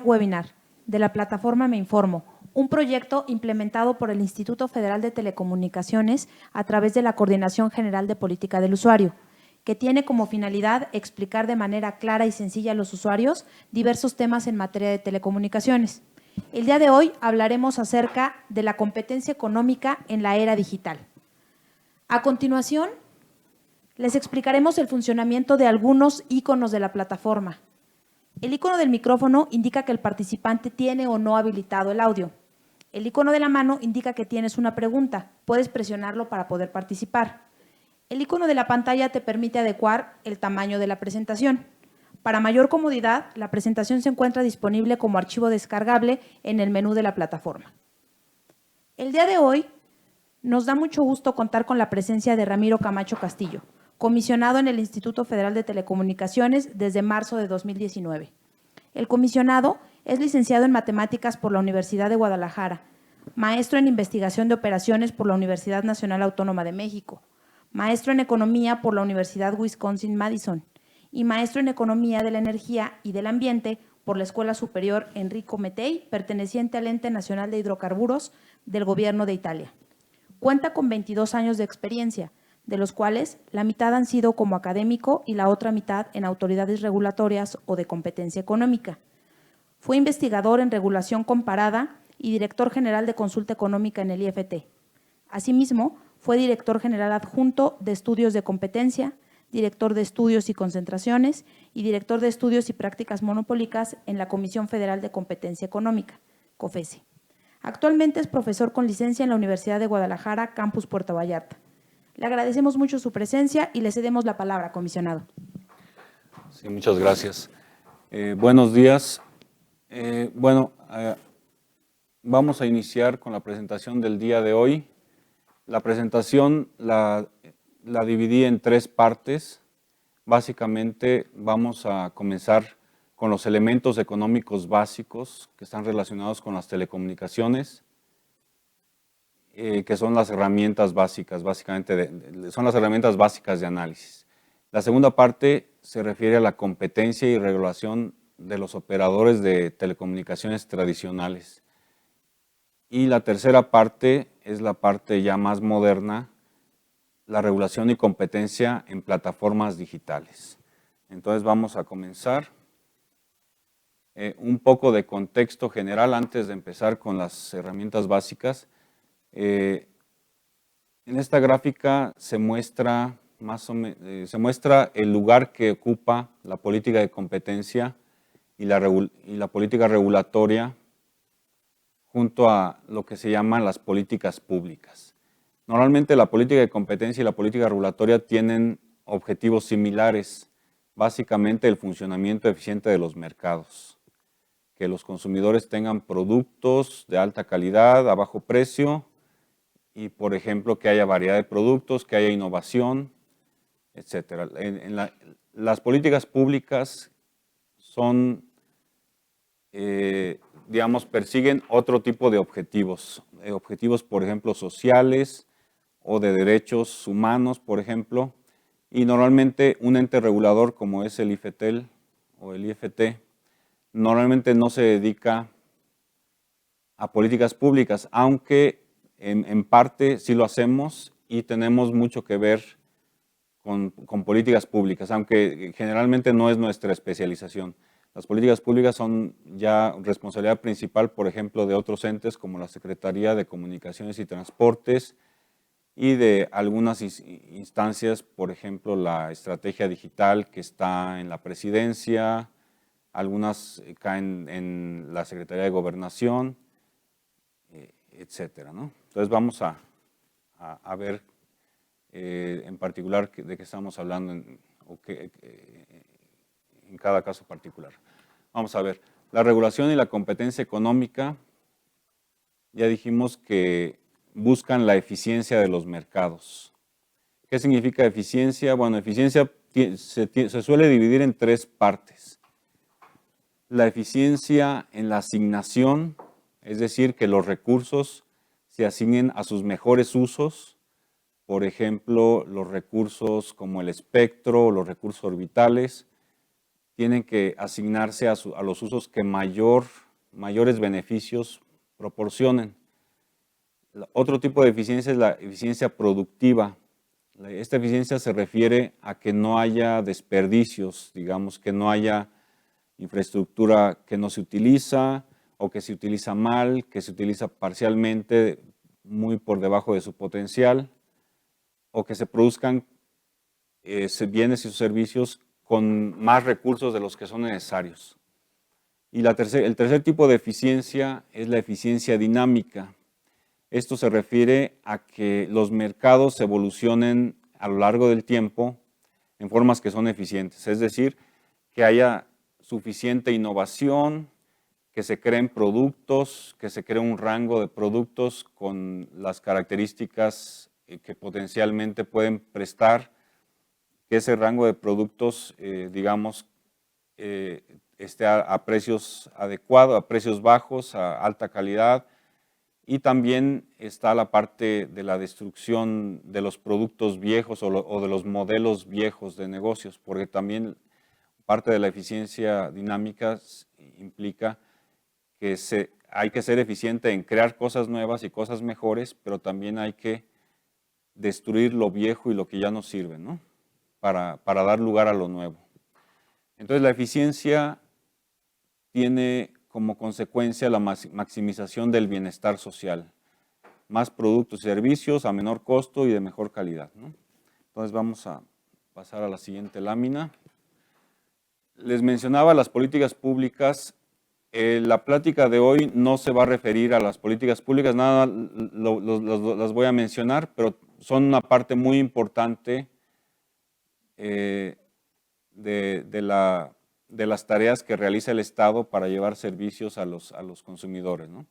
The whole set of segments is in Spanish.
webinar de la plataforma Me Informo, un proyecto implementado por el Instituto Federal de Telecomunicaciones a través de la Coordinación General de Política del Usuario, que tiene como finalidad explicar de manera clara y sencilla a los usuarios diversos temas en materia de telecomunicaciones. El día de hoy hablaremos acerca de la competencia económica en la era digital. A continuación, les explicaremos el funcionamiento de algunos iconos de la plataforma. El icono del micrófono indica que el participante tiene o no habilitado el audio. El icono de la mano indica que tienes una pregunta. Puedes presionarlo para poder participar. El icono de la pantalla te permite adecuar el tamaño de la presentación. Para mayor comodidad, la presentación se encuentra disponible como archivo descargable en el menú de la plataforma. El día de hoy nos da mucho gusto contar con la presencia de Ramiro Camacho Castillo, comisionado en el Instituto Federal de Telecomunicaciones desde marzo de 2019. El comisionado es licenciado en Matemáticas por la Universidad de Guadalajara, maestro en Investigación de Operaciones por la Universidad Nacional Autónoma de México, maestro en Economía por la Universidad Wisconsin-Madison y maestro en Economía de la Energía y del Ambiente por la Escuela Superior Enrico Mattei, perteneciente al Ente Nacional de Hidrocarburos del Gobierno de Italia. Cuenta con 22 años de experiencia, de los cuales la mitad han sido como académico y la otra mitad en autoridades regulatorias o de competencia económica. Fue investigador en regulación comparada y director general de consulta económica en el IFT. Asimismo, fue director general adjunto de estudios de competencia, director de estudios y concentraciones y director de estudios y prácticas monopólicas en la Comisión Federal de Competencia Económica, COFESE. Actualmente es profesor con licencia en la Universidad de Guadalajara, Campus Puerto Vallarta. Le agradecemos mucho su presencia y le cedemos la palabra, comisionado. Sí, muchas gracias. Buenos días. Vamos a iniciar con la presentación del día de hoy. La presentación la dividí en 3 partes. Básicamente vamos a comenzar con los elementos económicos básicos que están relacionados con las telecomunicaciones, que son las herramientas básicas, son las herramientas básicas de análisis. La segunda parte se refiere a la competencia y regulación de los operadores de telecomunicaciones tradicionales. Y la tercera parte es la parte ya más moderna, la regulación y competencia en plataformas digitales. Entonces vamos a comenzar. Un poco de contexto general antes de empezar con las herramientas básicas. En esta gráfica se muestra el lugar que ocupa la política de competencia y la política regulatoria junto a lo que se llaman las políticas públicas. Normalmente la política de competencia y la política regulatoria tienen objetivos similares, básicamente el funcionamiento eficiente de los mercados, que los consumidores tengan productos de alta calidad a bajo precio y, por ejemplo, que haya variedad de productos, que haya innovación, etc. Las políticas públicas son, persiguen otro tipo de objetivos, por ejemplo, sociales o de derechos humanos, por ejemplo, y normalmente un ente regulador como es el IFETEL o el IFT, normalmente no se dedica a políticas públicas, aunque en parte sí lo hacemos y tenemos mucho que ver con políticas públicas, aunque generalmente no es nuestra especialización. Las políticas públicas son ya responsabilidad principal, por ejemplo, de otros entes como la Secretaría de Comunicaciones y Transportes y de algunas instancias, por ejemplo, la estrategia digital que está en la Presidencia, algunas caen en la Secretaría de Gobernación, etcétera, ¿no? Entonces vamos a ver en particular de qué estamos hablando en cada caso particular. Vamos a ver, la regulación y la competencia económica, ya dijimos que buscan la eficiencia de los mercados. ¿Qué significa eficiencia? Bueno, eficiencia se suele dividir en 3 partes. La eficiencia en la asignación, es decir, que los recursos se asignen a sus mejores usos. Por ejemplo, los recursos como el espectro o los recursos orbitales tienen que asignarse a los usos que mayores beneficios proporcionen. Otro tipo de eficiencia es la eficiencia productiva. Esta eficiencia se refiere a que no haya desperdicios, digamos, que no haya infraestructura que no se utiliza o que se utiliza mal, que se utiliza parcialmente, muy por debajo de su potencial, o que se produzcan bienes y servicios con más recursos de los que son necesarios. Y el tercer tipo de eficiencia es la eficiencia dinámica. Esto se refiere a que los mercados evolucionen a lo largo del tiempo en formas que son eficientes, es decir, que haya suficiente innovación, que se creen productos, que se cree un rango de productos con las características que potencialmente pueden prestar, que ese rango de productos, digamos, esté a precios adecuados, a precios bajos, a alta calidad. Y también está la parte de la destrucción de los productos viejos o de los modelos viejos de negocios, porque también parte de la eficiencia dinámica implica que hay que ser eficiente en crear cosas nuevas y cosas mejores, pero también hay que destruir lo viejo y lo que ya no sirve, ¿no? Para dar lugar a lo nuevo. Entonces la eficiencia tiene como consecuencia la maximización del bienestar social. Más productos y servicios a menor costo y de mejor calidad, ¿no? Entonces vamos a pasar a la siguiente lámina. Les mencionaba las políticas públicas. La plática de hoy no se va a referir a las políticas públicas, nada, las voy a mencionar, pero son una parte muy importante de las tareas que realiza el Estado para llevar servicios a los consumidores, ¿no?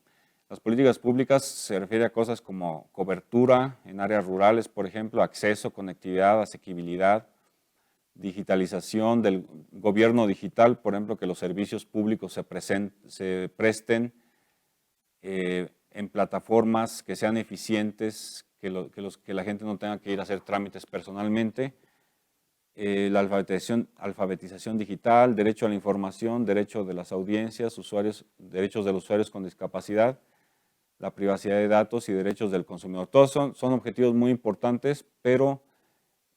Las políticas públicas se refieren a cosas como cobertura en áreas rurales, por ejemplo, acceso, conectividad, asequibilidad, digitalización del gobierno digital, por ejemplo, que los servicios públicos se presten en plataformas que sean eficientes, que la gente no tenga que ir a hacer trámites personalmente. La alfabetización digital, derecho a la información, derecho de las audiencias, derechos de los usuarios con discapacidad, la privacidad de datos y derechos del consumidor. Todos son objetivos muy importantes, pero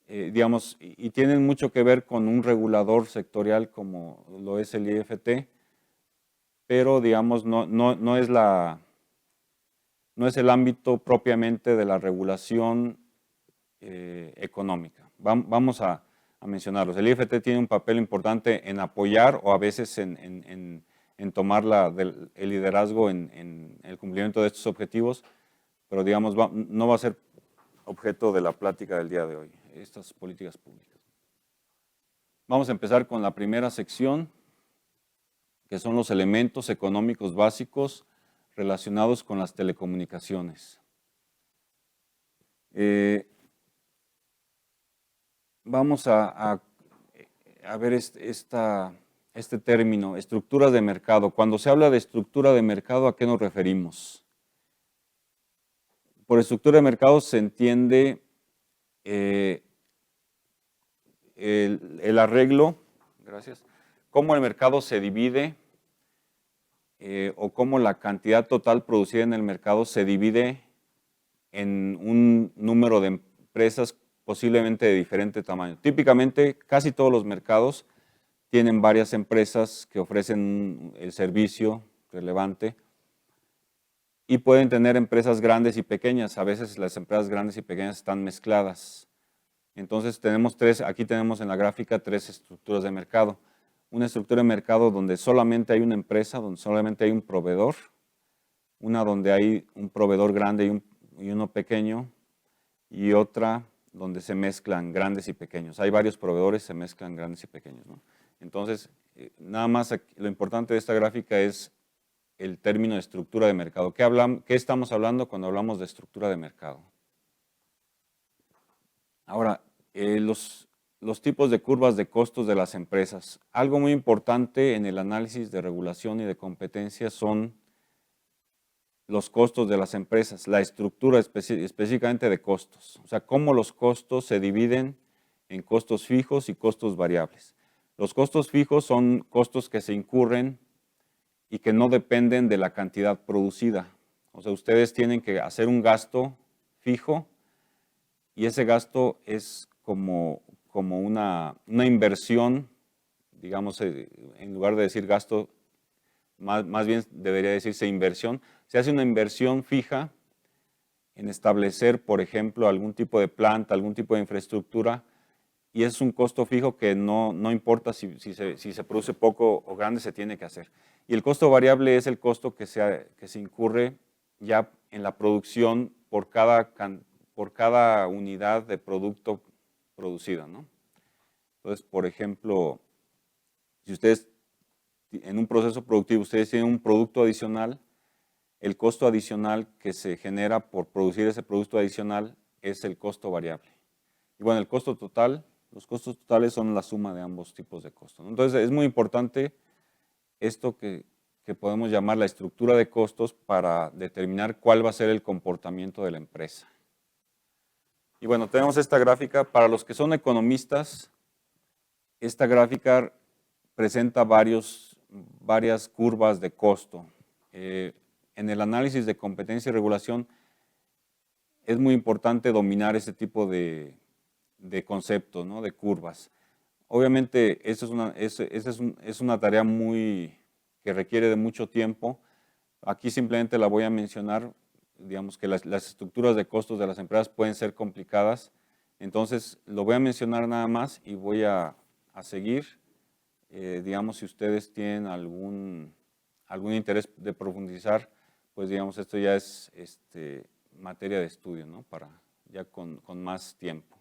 digamos, y tienen mucho que ver con un regulador sectorial como lo es el IFT, pero digamos no es el ámbito propiamente de la regulación económica. Vamos a mencionarlos. El IFT tiene un papel importante en apoyar o a veces en tomar el liderazgo en el cumplimiento de estos objetivos, pero digamos no va a ser objeto de la plática del día de hoy, estas políticas públicas. Vamos a empezar con la primera sección, que son los elementos económicos básicos relacionados con las telecomunicaciones. Vamos a ver este término, estructuras de mercado. Cuando se habla de estructura de mercado, ¿a qué nos referimos? Por estructura de mercado se entiende el arreglo, gracias, cómo el mercado se divide o cómo la cantidad total producida en el mercado se divide en un número de empresas posiblemente de diferente tamaño. Típicamente, casi todos los mercados tienen varias empresas que ofrecen el servicio relevante y pueden tener empresas grandes y pequeñas. A veces las empresas grandes y pequeñas están mezcladas. Entonces aquí tenemos en la gráfica 3 estructuras de mercado. Una estructura de mercado donde solamente hay una empresa, donde solamente hay un proveedor. Una donde hay un proveedor grande y uno pequeño. Y otra donde se mezclan grandes y pequeños. Hay varios proveedores, se mezclan grandes y pequeños, ¿no? Entonces, nada más lo importante de esta gráfica es el término de estructura de mercado. ¿Qué estamos hablando cuando hablamos de estructura de mercado? Ahora, los tipos de curvas de costos de las empresas. Algo muy importante en el análisis de regulación y de competencia son los costos de las empresas, la estructura específicamente de costos. O sea, cómo los costos se dividen en costos fijos y costos variables. Los costos fijos son costos que se incurren y que no dependen de la cantidad producida. O sea, ustedes tienen que hacer un gasto fijo y ese gasto es como una inversión, digamos, en lugar de decir gasto, más bien debería decirse inversión. Se hace una inversión fija en establecer, por ejemplo, algún tipo de planta, algún tipo de infraestructura, y es un costo fijo que no importa si se produce poco o grande, se tiene que hacer. Y el costo variable es el costo que se incurre ya en la producción por cada unidad de producto producida, ¿no? Entonces, por ejemplo, si ustedes en un proceso productivo ustedes tienen un producto adicional, el costo adicional que se genera por producir ese producto adicional es el costo variable. Y bueno, el costo total, los costos totales son la suma de ambos tipos de costos, ¿no? Entonces, es muy importante esto que podemos llamar la estructura de costos para determinar cuál va a ser el comportamiento de la empresa. Y bueno, tenemos esta gráfica. Para los que son economistas, esta gráfica presenta varias curvas de costo. En el análisis de competencia y regulación es muy importante dominar ese tipo de conceptos, ¿no? De curvas. Obviamente, esa es una tarea que requiere de mucho tiempo. Aquí simplemente la voy a mencionar. Digamos que las estructuras de costos de las empresas pueden ser complicadas. Entonces, lo voy a mencionar nada más y voy a seguir. Digamos, si ustedes tienen algún interés de profundizar, pues digamos, esto ya es materia de estudio, ¿no? Para ya con más tiempo.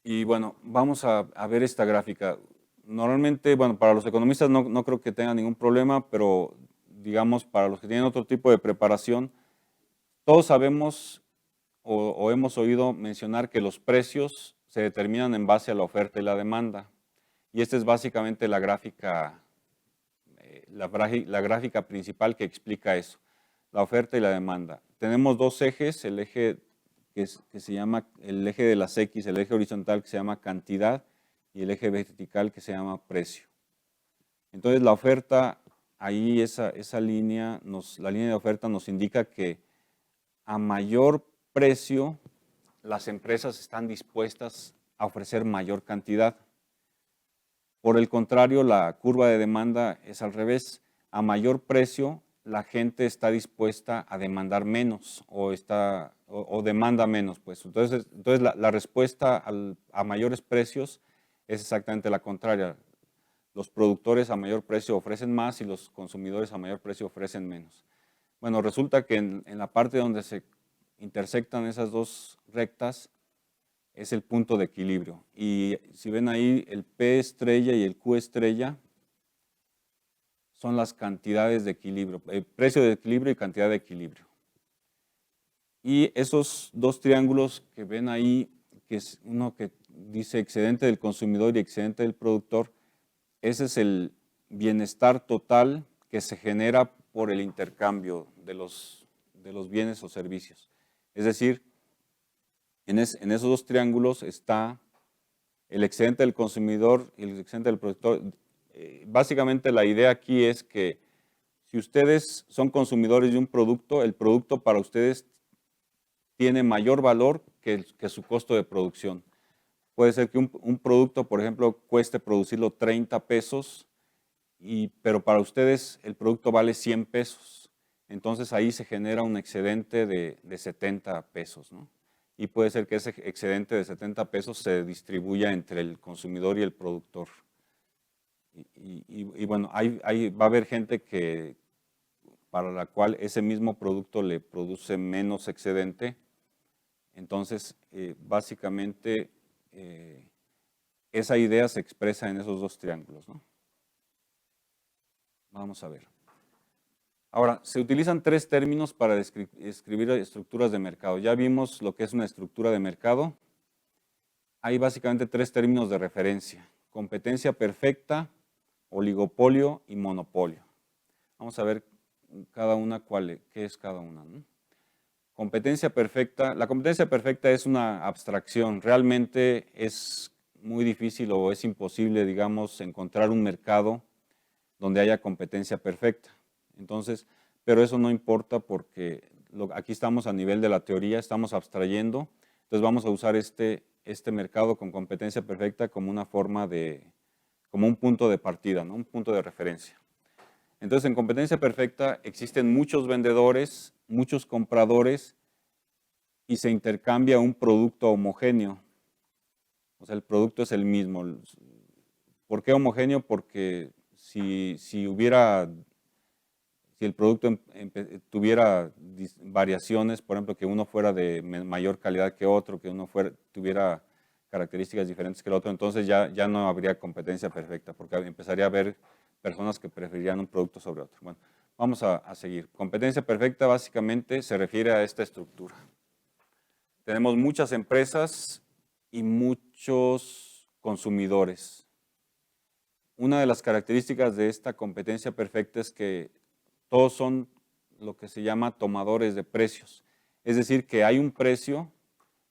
Y bueno, vamos a ver esta gráfica. Normalmente, bueno, para los economistas no creo que tenga ningún problema, pero digamos, para los que tienen otro tipo de preparación, todos sabemos o hemos oído mencionar que los precios se determinan en base a la oferta y la demanda. Y esta es básicamente la gráfica principal que explica eso, la oferta y la demanda. Tenemos dos ejes, el eje que se llama el eje de las X, el eje horizontal que se llama cantidad y el eje vertical que se llama precio. Entonces la oferta, ahí esa línea, la línea de oferta nos indica que a mayor precio las empresas están dispuestas a ofrecer mayor cantidad. Por el contrario, la curva de demanda es al revés. A mayor precio, la gente está dispuesta a demandar menos o demanda menos, pues. Entonces la respuesta a mayores precios es exactamente la contraria. Los productores a mayor precio ofrecen más y los consumidores a mayor precio ofrecen menos. Bueno, resulta que en la parte donde se intersectan esas dos rectas es el punto de equilibrio. Y si ven ahí, el P estrella y el Q estrella son las cantidades de equilibrio, precio de equilibrio y cantidad de equilibrio. Y esos dos triángulos que ven ahí, que es uno que dice excedente del consumidor y excedente del productor, ese es el bienestar total que se genera por el intercambio de los bienes o servicios. Es decir, en esos dos triángulos está el excedente del consumidor y el excedente del productor. Básicamente la idea aquí es que si ustedes son consumidores de un producto, el producto para ustedes tiene mayor valor que su costo de producción. Puede ser que un producto, por ejemplo, cueste producirlo 30 pesos, pero para ustedes el producto vale 100 pesos. Entonces ahí se genera un excedente de 70 pesos, ¿no? Y puede ser que ese excedente de 70 pesos se distribuya entre el consumidor y el productor. Y bueno, va a haber gente para la cual ese mismo producto le produce menos excedente. Entonces, básicamente, esa idea se expresa en esos dos triángulos, ¿no? Vamos a ver. Ahora, se utilizan tres términos para describir estructuras de mercado. Ya vimos lo que es una estructura de mercado. Hay básicamente tres términos de referencia: competencia perfecta, oligopolio y monopolio. Vamos a ver cada una qué es cada una, ¿no? Competencia perfecta. La competencia perfecta es una abstracción. Realmente es muy difícil o es imposible, digamos, encontrar un mercado donde haya competencia perfecta. Entonces, pero eso no importa porque aquí estamos a nivel de la teoría, estamos abstrayendo, entonces vamos a usar este mercado con competencia perfecta como una forma como un punto de partida, ¿no? Un punto de referencia. Entonces, en competencia perfecta existen muchos vendedores, muchos compradores y se intercambia un producto homogéneo. O sea, el producto es el mismo. ¿Por qué homogéneo? Porque si el producto tuviera variaciones, por ejemplo, que uno fuera de mayor calidad que otro, que uno tuviera características diferentes que el otro, entonces ya no habría competencia perfecta, porque empezaría a haber personas que preferirían un producto sobre otro. Bueno, vamos a seguir. Competencia perfecta básicamente se refiere a esta estructura. Tenemos muchas empresas y muchos consumidores. Una de las características de esta competencia perfecta es que todos son lo que se llama tomadores de precios. Es decir, que hay un precio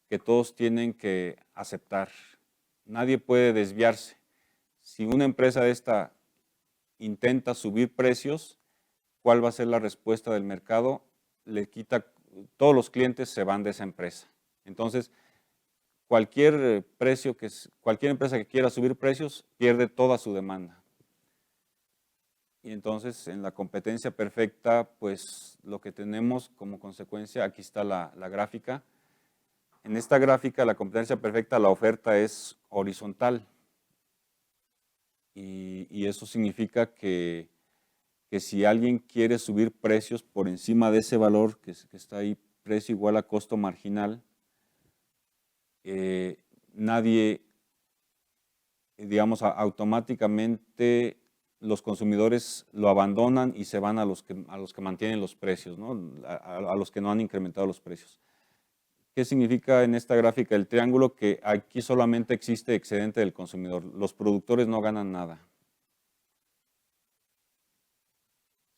que todos tienen que aceptar. Nadie puede desviarse. Si una empresa de esta intenta subir precios, ¿cuál va a ser la respuesta del mercado? Todos los clientes se van de esa empresa. Entonces, cualquier empresa que quiera subir precios pierde toda su demanda. Y entonces en la competencia perfecta, pues lo que tenemos como consecuencia, aquí está la gráfica. En esta gráfica, la competencia perfecta, la oferta es horizontal. Y eso significa que si alguien quiere subir precios por encima de ese valor que está ahí, precio igual a costo marginal, nadie, digamos, automáticamente los consumidores lo abandonan y se van a los que mantienen los precios, ¿no? A los que no han incrementado los precios. ¿Qué significa en esta gráfica el triángulo? Que aquí solamente existe excedente del consumidor. Los productores no ganan nada.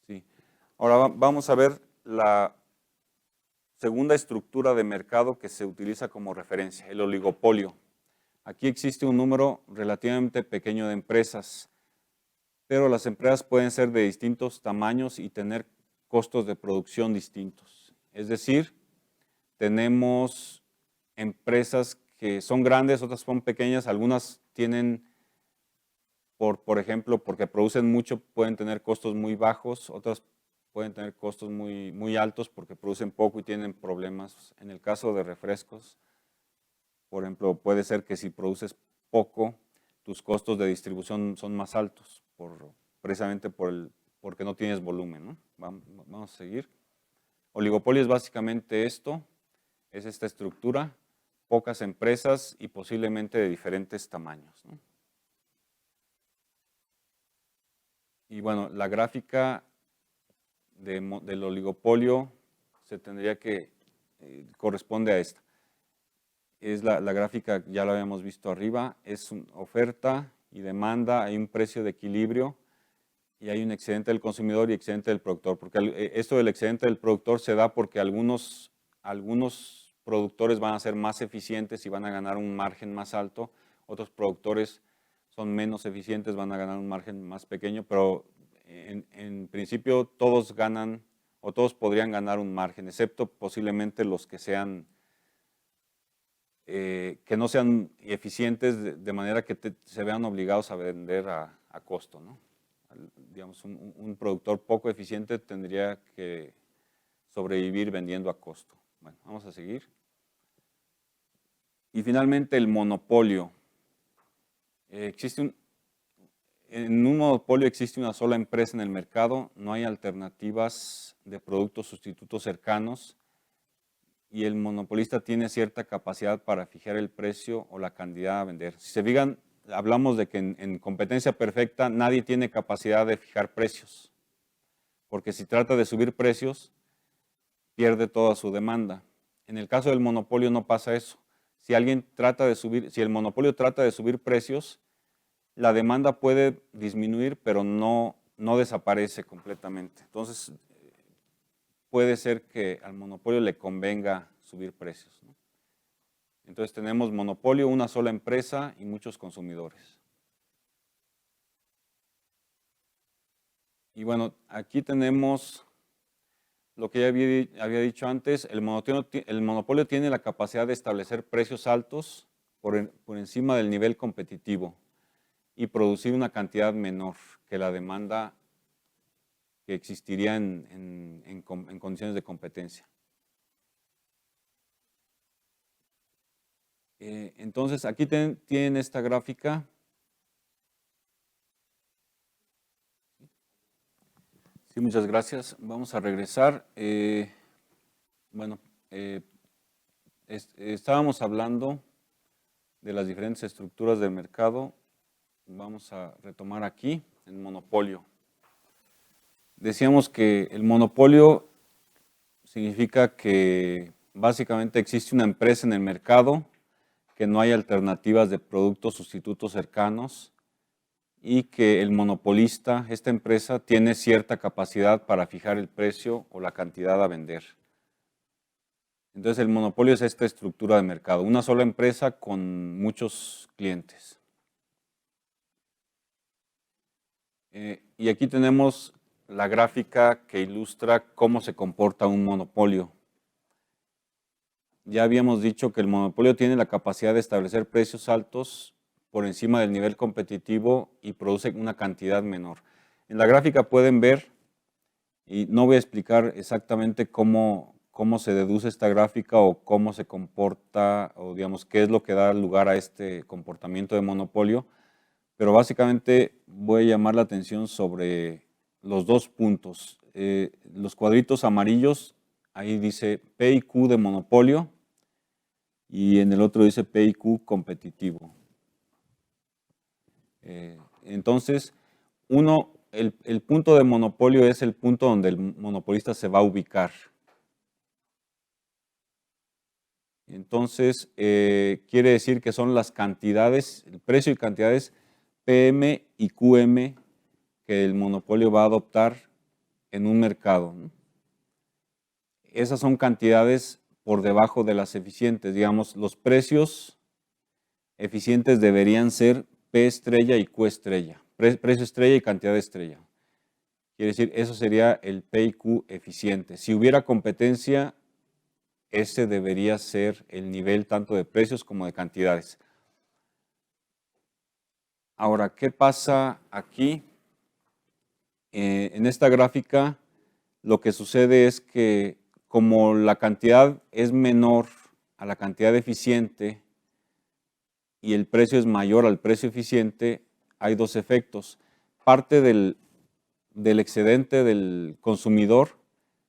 Sí. Ahora vamos a ver la segunda estructura de mercado que se utiliza como referencia, el oligopolio. Aquí existe un número relativamente pequeño de empresas, pero las empresas pueden ser de distintos tamaños y tener costos de producción distintos. Es decir, tenemos empresas que son grandes, otras son pequeñas, algunas tienen, por ejemplo, porque producen mucho, pueden tener costos muy bajos, otras pueden tener costos muy altos porque producen poco y tienen problemas. En el caso de refrescos, por ejemplo, puede ser que si produces poco, tus costos de distribución son más altos, precisamente porque no tienes volumen, ¿no? Vamos a seguir. Oligopolio es básicamente esto, es esta estructura, pocas empresas y posiblemente de diferentes tamaños, ¿no? Y bueno, la gráfica del oligopolio se tendría que, corresponde a esta. Es la gráfica, ya la habíamos visto arriba, es oferta y demanda, hay un precio de equilibrio y hay un excedente del consumidor y excedente del productor. Porque esto del excedente del productor se da porque algunos productores van a ser más eficientes y van a ganar un margen más alto, otros productores son menos eficientes, van a ganar un margen más pequeño, pero en principio todos ganan o todos podrían ganar un margen, excepto posiblemente los que no sean eficientes de manera que se vean obligados a vender a costo, ¿no? Digamos, un productor poco eficiente tendría que sobrevivir vendiendo a costo. Bueno, vamos a seguir. Y finalmente el monopolio. En un monopolio existe una sola empresa en el mercado, no hay alternativas de productos sustitutos cercanos y el monopolista tiene cierta capacidad para fijar el precio o la cantidad a vender. Si se fijan, hablamos de que en competencia perfecta nadie tiene capacidad de fijar precios, porque si trata de subir precios, pierde toda su demanda. En el caso del monopolio no pasa eso. Si el monopolio trata de subir precios, la demanda puede disminuir, pero no desaparece completamente. Entonces, puede ser que al monopolio le convenga subir precios, ¿no? Entonces tenemos monopolio, una sola empresa y muchos consumidores. Y bueno, aquí tenemos lo que ya había dicho antes, el monopolio tiene la capacidad de establecer precios altos por encima del nivel competitivo y producir una cantidad menor que la demanda que existiría en condiciones de competencia. Entonces, aquí tienen esta gráfica. Sí, muchas gracias. Vamos a regresar. Estábamos hablando de las diferentes estructuras del mercado. Vamos a retomar aquí el monopolio. Decíamos que el monopolio significa que básicamente existe una empresa en el mercado, que no hay alternativas de productos sustitutos cercanos y que el monopolista, esta empresa, tiene cierta capacidad para fijar el precio o la cantidad a vender. Entonces el monopolio es esta estructura de mercado, una sola empresa con muchos clientes. Y aquí tenemos la gráfica que ilustra cómo se comporta un monopolio. Ya habíamos dicho que el monopolio tiene la capacidad de establecer precios altos por encima del nivel competitivo y produce una cantidad menor. En la gráfica pueden ver, y no voy a explicar exactamente cómo se deduce esta gráfica o cómo se comporta, o digamos, qué es lo que da lugar a este comportamiento de monopolio, pero básicamente voy a llamar la atención sobre los dos puntos. Los cuadritos amarillos, ahí dice P y Q de monopolio, y en el otro dice P y Q competitivo. Entonces, el punto de monopolio es el punto donde el monopolista se va a ubicar. Entonces, quiere decir que son las cantidades, el precio y cantidades PM y QM que el monopolio va a adoptar en un mercado, ¿no? Esas son cantidades por debajo de las eficientes. Digamos, los precios eficientes deberían ser P estrella y Q estrella. Precio estrella y cantidad estrella. Quiere decir, eso sería el P y Q eficiente. Si hubiera competencia, ese debería ser el nivel tanto de precios como de cantidades. Ahora, ¿qué pasa aquí? En esta gráfica, lo que sucede es que como la cantidad es menor a la cantidad eficiente y el precio es mayor al precio eficiente, hay dos efectos. Parte del excedente del consumidor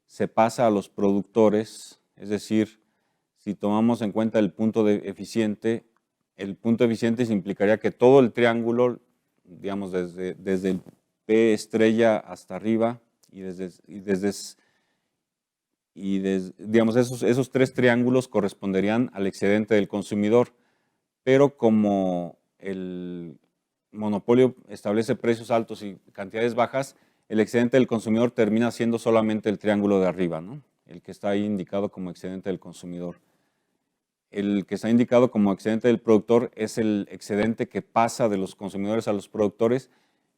se pasa a los productores, es decir, si tomamos en cuenta el punto eficiente implicaría que todo el triángulo, digamos, desde el P estrella hasta arriba digamos, esos tres triángulos corresponderían al excedente del consumidor, pero como el monopolio establece precios altos y cantidades bajas, el excedente del consumidor termina siendo solamente el triángulo de arriba, ¿no? El que está ahí indicado como excedente del consumidor. El que está indicado como excedente del productor es el excedente que pasa de los consumidores a los productores,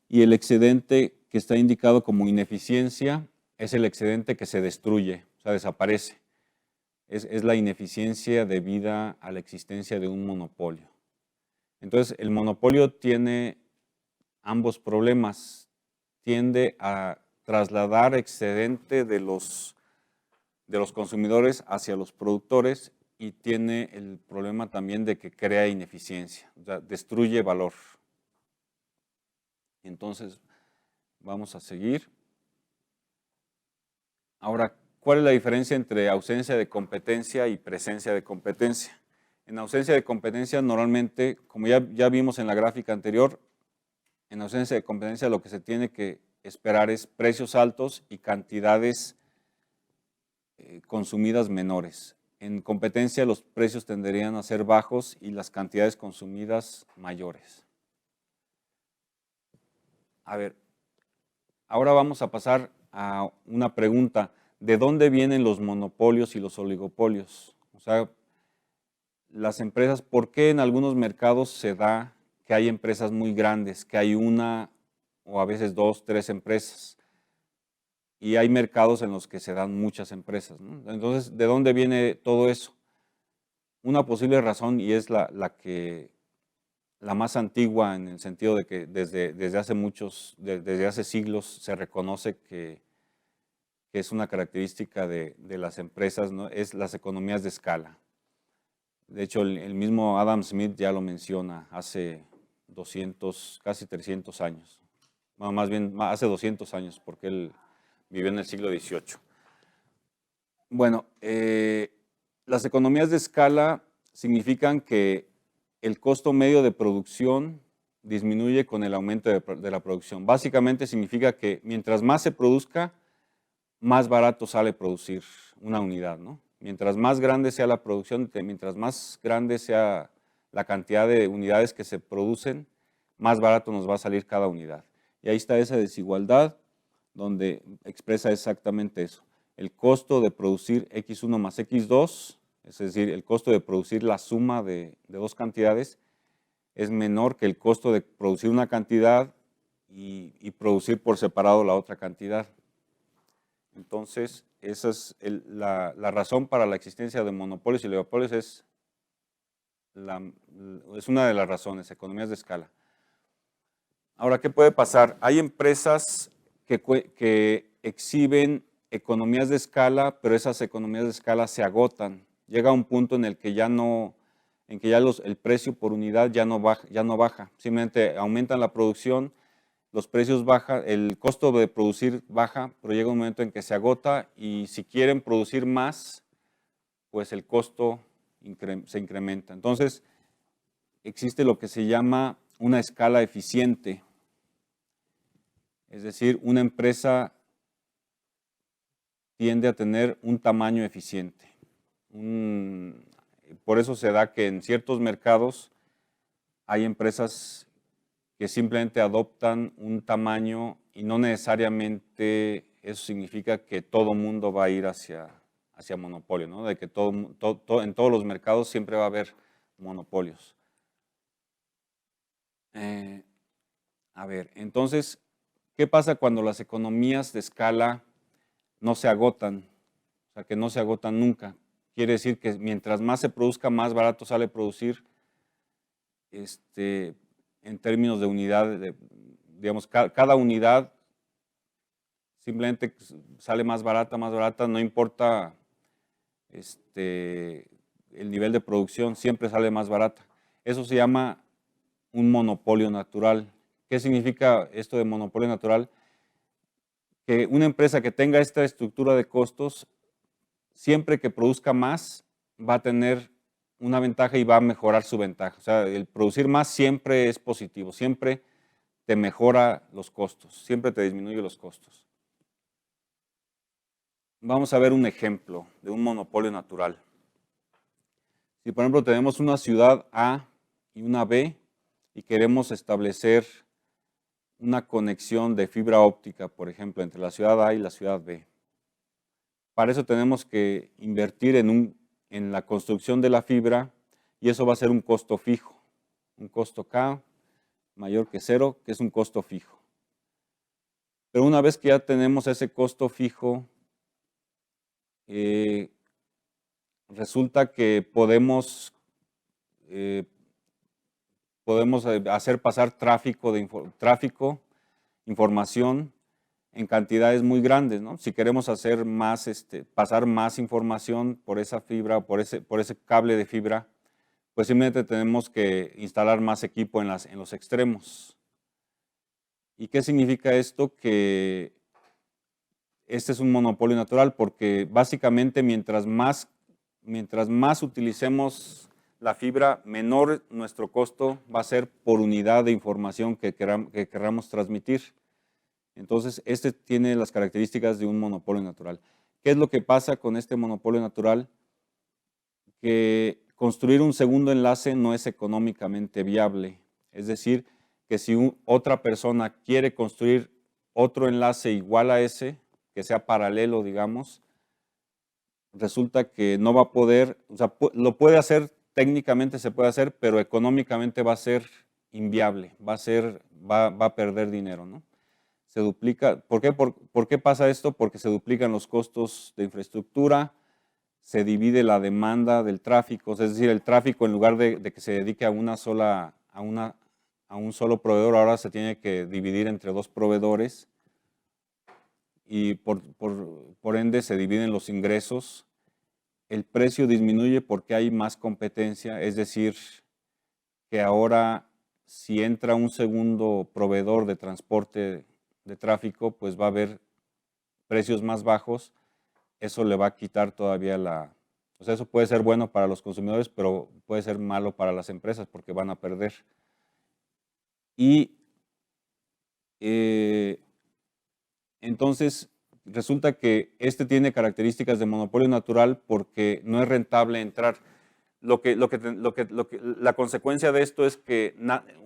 y el excedente que está indicado como ineficiencia es el excedente que se destruye, o sea, desaparece. Es la ineficiencia debida a la existencia de un monopolio. Entonces, el monopolio tiene ambos problemas. Tiende a trasladar excedente de los consumidores hacia los productores, y tiene el problema también de que crea ineficiencia, o sea, destruye valor. Entonces, vamos a seguir. Ahora, ¿cuál es la diferencia entre ausencia de competencia y presencia de competencia? En ausencia de competencia, normalmente, como ya vimos en la gráfica anterior, en ausencia de competencia lo que se tiene que esperar es precios altos y cantidades consumidas menores. En competencia los precios tenderían a ser bajos y las cantidades consumidas mayores. A ver, ahora vamos a pasar a una pregunta. ¿De dónde vienen los monopolios y los oligopolios? O sea, las empresas, ¿por qué en algunos mercados se da que hay empresas muy grandes, que hay una o a veces dos, tres empresas? Y hay mercados en los que se dan muchas empresas, ¿no? Entonces, ¿de dónde viene todo eso? Una posible razón, y es la más antigua en el sentido de que desde hace siglos se reconoce que es una característica de las empresas, ¿no? Es las economías de escala. De hecho, el mismo Adam Smith ya lo menciona hace 200, casi 300 años. Bueno, más bien hace 200 años, porque él vivió en el siglo XVIII. Bueno, las economías de escala significan que el costo medio de producción disminuye con el aumento de la producción. Básicamente significa que mientras más se produzca, más barato sale producir una unidad, ¿no? Mientras más grande sea la producción, mientras más grande sea la cantidad de unidades que se producen, más barato nos va a salir cada unidad. Y ahí está esa desigualdad donde expresa exactamente eso. El costo de producir X1 más X2, es decir, el costo de producir la suma de dos cantidades, es menor que el costo de producir una cantidad y producir por separado la otra cantidad. Entonces, esa es la razón para la existencia de monopolios y oligopolios, es una de las razones, economías de escala. Ahora, ¿qué puede pasar? Hay empresas que exhiben economías de escala, pero esas economías de escala se agotan. Llega un punto en el que el precio por unidad ya no baja. Simplemente aumentan la producción, los precios bajan, el costo de producir baja, pero llega un momento en que se agota y si quieren producir más, pues el costo se incrementa. Entonces, existe lo que se llama una escala eficiente. Es decir, una empresa tiende a tener un tamaño eficiente. Por eso se da que en ciertos mercados hay empresas que simplemente adoptan un tamaño y no necesariamente eso significa que todo mundo va a ir hacia monopolio, ¿no? De que en todos los mercados siempre va a haber monopolios. A ver, entonces, ¿qué pasa cuando las economías de escala no se agotan? O sea, que no se agotan nunca. Quiere decir que mientras más se produzca, más barato sale producir, en términos de unidad, digamos, cada unidad simplemente sale más barata, no importa el nivel de producción, siempre sale más barata. Eso se llama un monopolio natural. ¿Qué significa esto de monopolio natural? Que una empresa que tenga esta estructura de costos, siempre que produzca más, va a tener una ventaja y va a mejorar su ventaja. O sea, el producir más siempre es positivo, siempre te mejora los costos, siempre te disminuye los costos. Vamos a ver un ejemplo de un monopolio natural. Si por ejemplo tenemos una ciudad A y una B y queremos establecer una conexión de fibra óptica, por ejemplo, entre la ciudad A y la ciudad B. Para eso tenemos que invertir en la construcción de la fibra y eso va a ser un costo fijo, un costo K mayor que 0, que es un costo fijo. Pero una vez que ya tenemos ese costo fijo, resulta que podemos hacer pasar información en cantidades muy grandes, ¿no? Si queremos hacer pasar más información por esa fibra, por ese cable de fibra, pues simplemente tenemos que instalar más equipo en los extremos. ¿Y qué significa esto? Que este es un monopolio natural porque básicamente mientras más utilicemos la fibra, menor nuestro costo va a ser por unidad de información que queramos transmitir. Entonces, este tiene las características de un monopolio natural. ¿Qué es lo que pasa con este monopolio natural? Que construir un segundo enlace no es económicamente viable. Es decir, que si otra persona quiere construir otro enlace igual a ese, que sea paralelo, digamos, resulta que no va a poder, o sea, lo puede hacer técnicamente se puede hacer, pero económicamente va a ser inviable, va a perder dinero, ¿no? Se duplica. ¿Por qué pasa esto? Porque se duplican los costos de infraestructura, se divide la demanda del tráfico, es decir, el tráfico en lugar de que se dedique a un solo proveedor, ahora se tiene que dividir entre dos proveedores y por ende se dividen los ingresos. El precio disminuye porque hay más competencia, es decir, que ahora si entra un segundo proveedor de transporte de tráfico, pues va a haber precios más bajos. Eso le va a quitar todavía o sea, eso puede ser bueno para los consumidores, pero puede ser malo para las empresas porque van a perder. Y entonces resulta que este tiene características de monopolio natural porque no es rentable entrar. La consecuencia de esto es que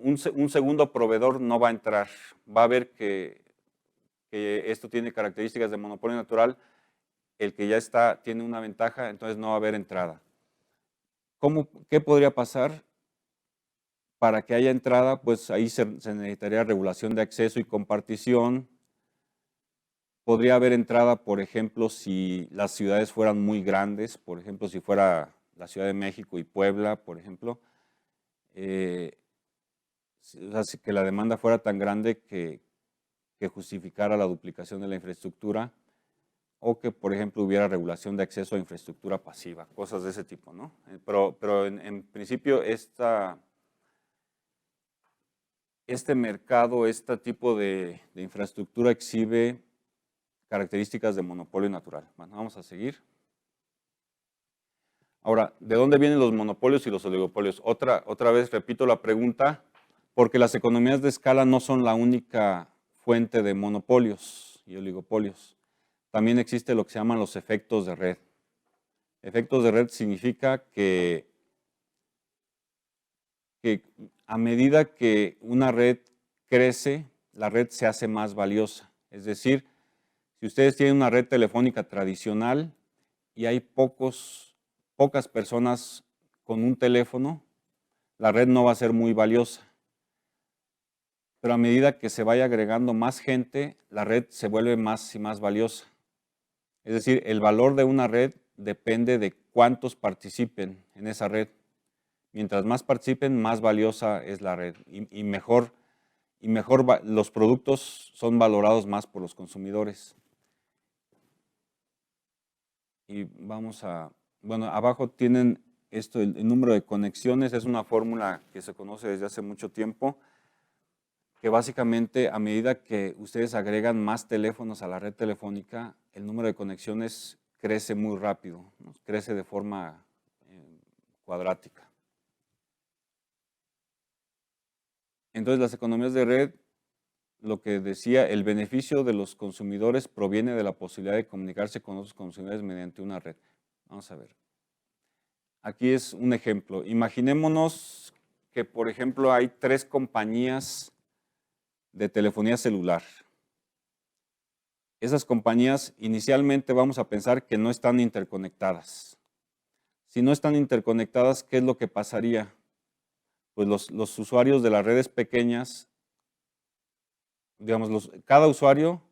un segundo proveedor no va a entrar. Va a ver que esto tiene características de monopolio natural. El que ya está tiene una ventaja, entonces no va a haber entrada. ¿Qué podría pasar? Para que haya entrada, pues ahí se necesitaría regulación de acceso y compartición. Podría haber entrada, por ejemplo, si las ciudades fueran muy grandes, por ejemplo, si fuera la Ciudad de México y Puebla, por ejemplo, o sea, que la demanda fuera tan grande que justificara la duplicación de la infraestructura, o que, por ejemplo, hubiera regulación de acceso a infraestructura pasiva, cosas de ese tipo, ¿no? Pero en principio este mercado, este tipo de infraestructura exhibe características de monopolio natural. Bueno, vamos a seguir. Ahora, ¿de dónde vienen los monopolios y los oligopolios? Otra vez repito la pregunta, porque las economías de escala no son la única fuente de monopolios y oligopolios. También existe lo que se llaman los efectos de red. Efectos de red significa que a medida que una red crece, la red se hace más valiosa. Es decir, si ustedes tienen una red telefónica tradicional y hay pocas personas con un teléfono, la red no va a ser muy valiosa. Pero a medida que se vaya agregando más gente, la red se vuelve más y más valiosa. Es decir, el valor de una red depende de cuántos participen en esa red. Mientras más participen, más valiosa es la red y mejor los productos son valorados más por los consumidores. Y bueno, abajo tienen esto, el número de conexiones, es una fórmula que se conoce desde hace mucho tiempo, que básicamente a medida que ustedes agregan más teléfonos a la red telefónica, el número de conexiones crece muy rápido, ¿no? Crece de forma cuadrática. Entonces las economías de red, lo que decía, el beneficio de los consumidores proviene de la posibilidad de comunicarse con otros consumidores mediante una red. Vamos a ver. Aquí es un ejemplo. Imaginémonos que, por ejemplo, hay 3 compañías de telefonía celular. Esas compañías inicialmente vamos a pensar que no están interconectadas. Si no están interconectadas, ¿qué es lo que pasaría? Pues los usuarios de las redes pequeñas, digamos, cada usuario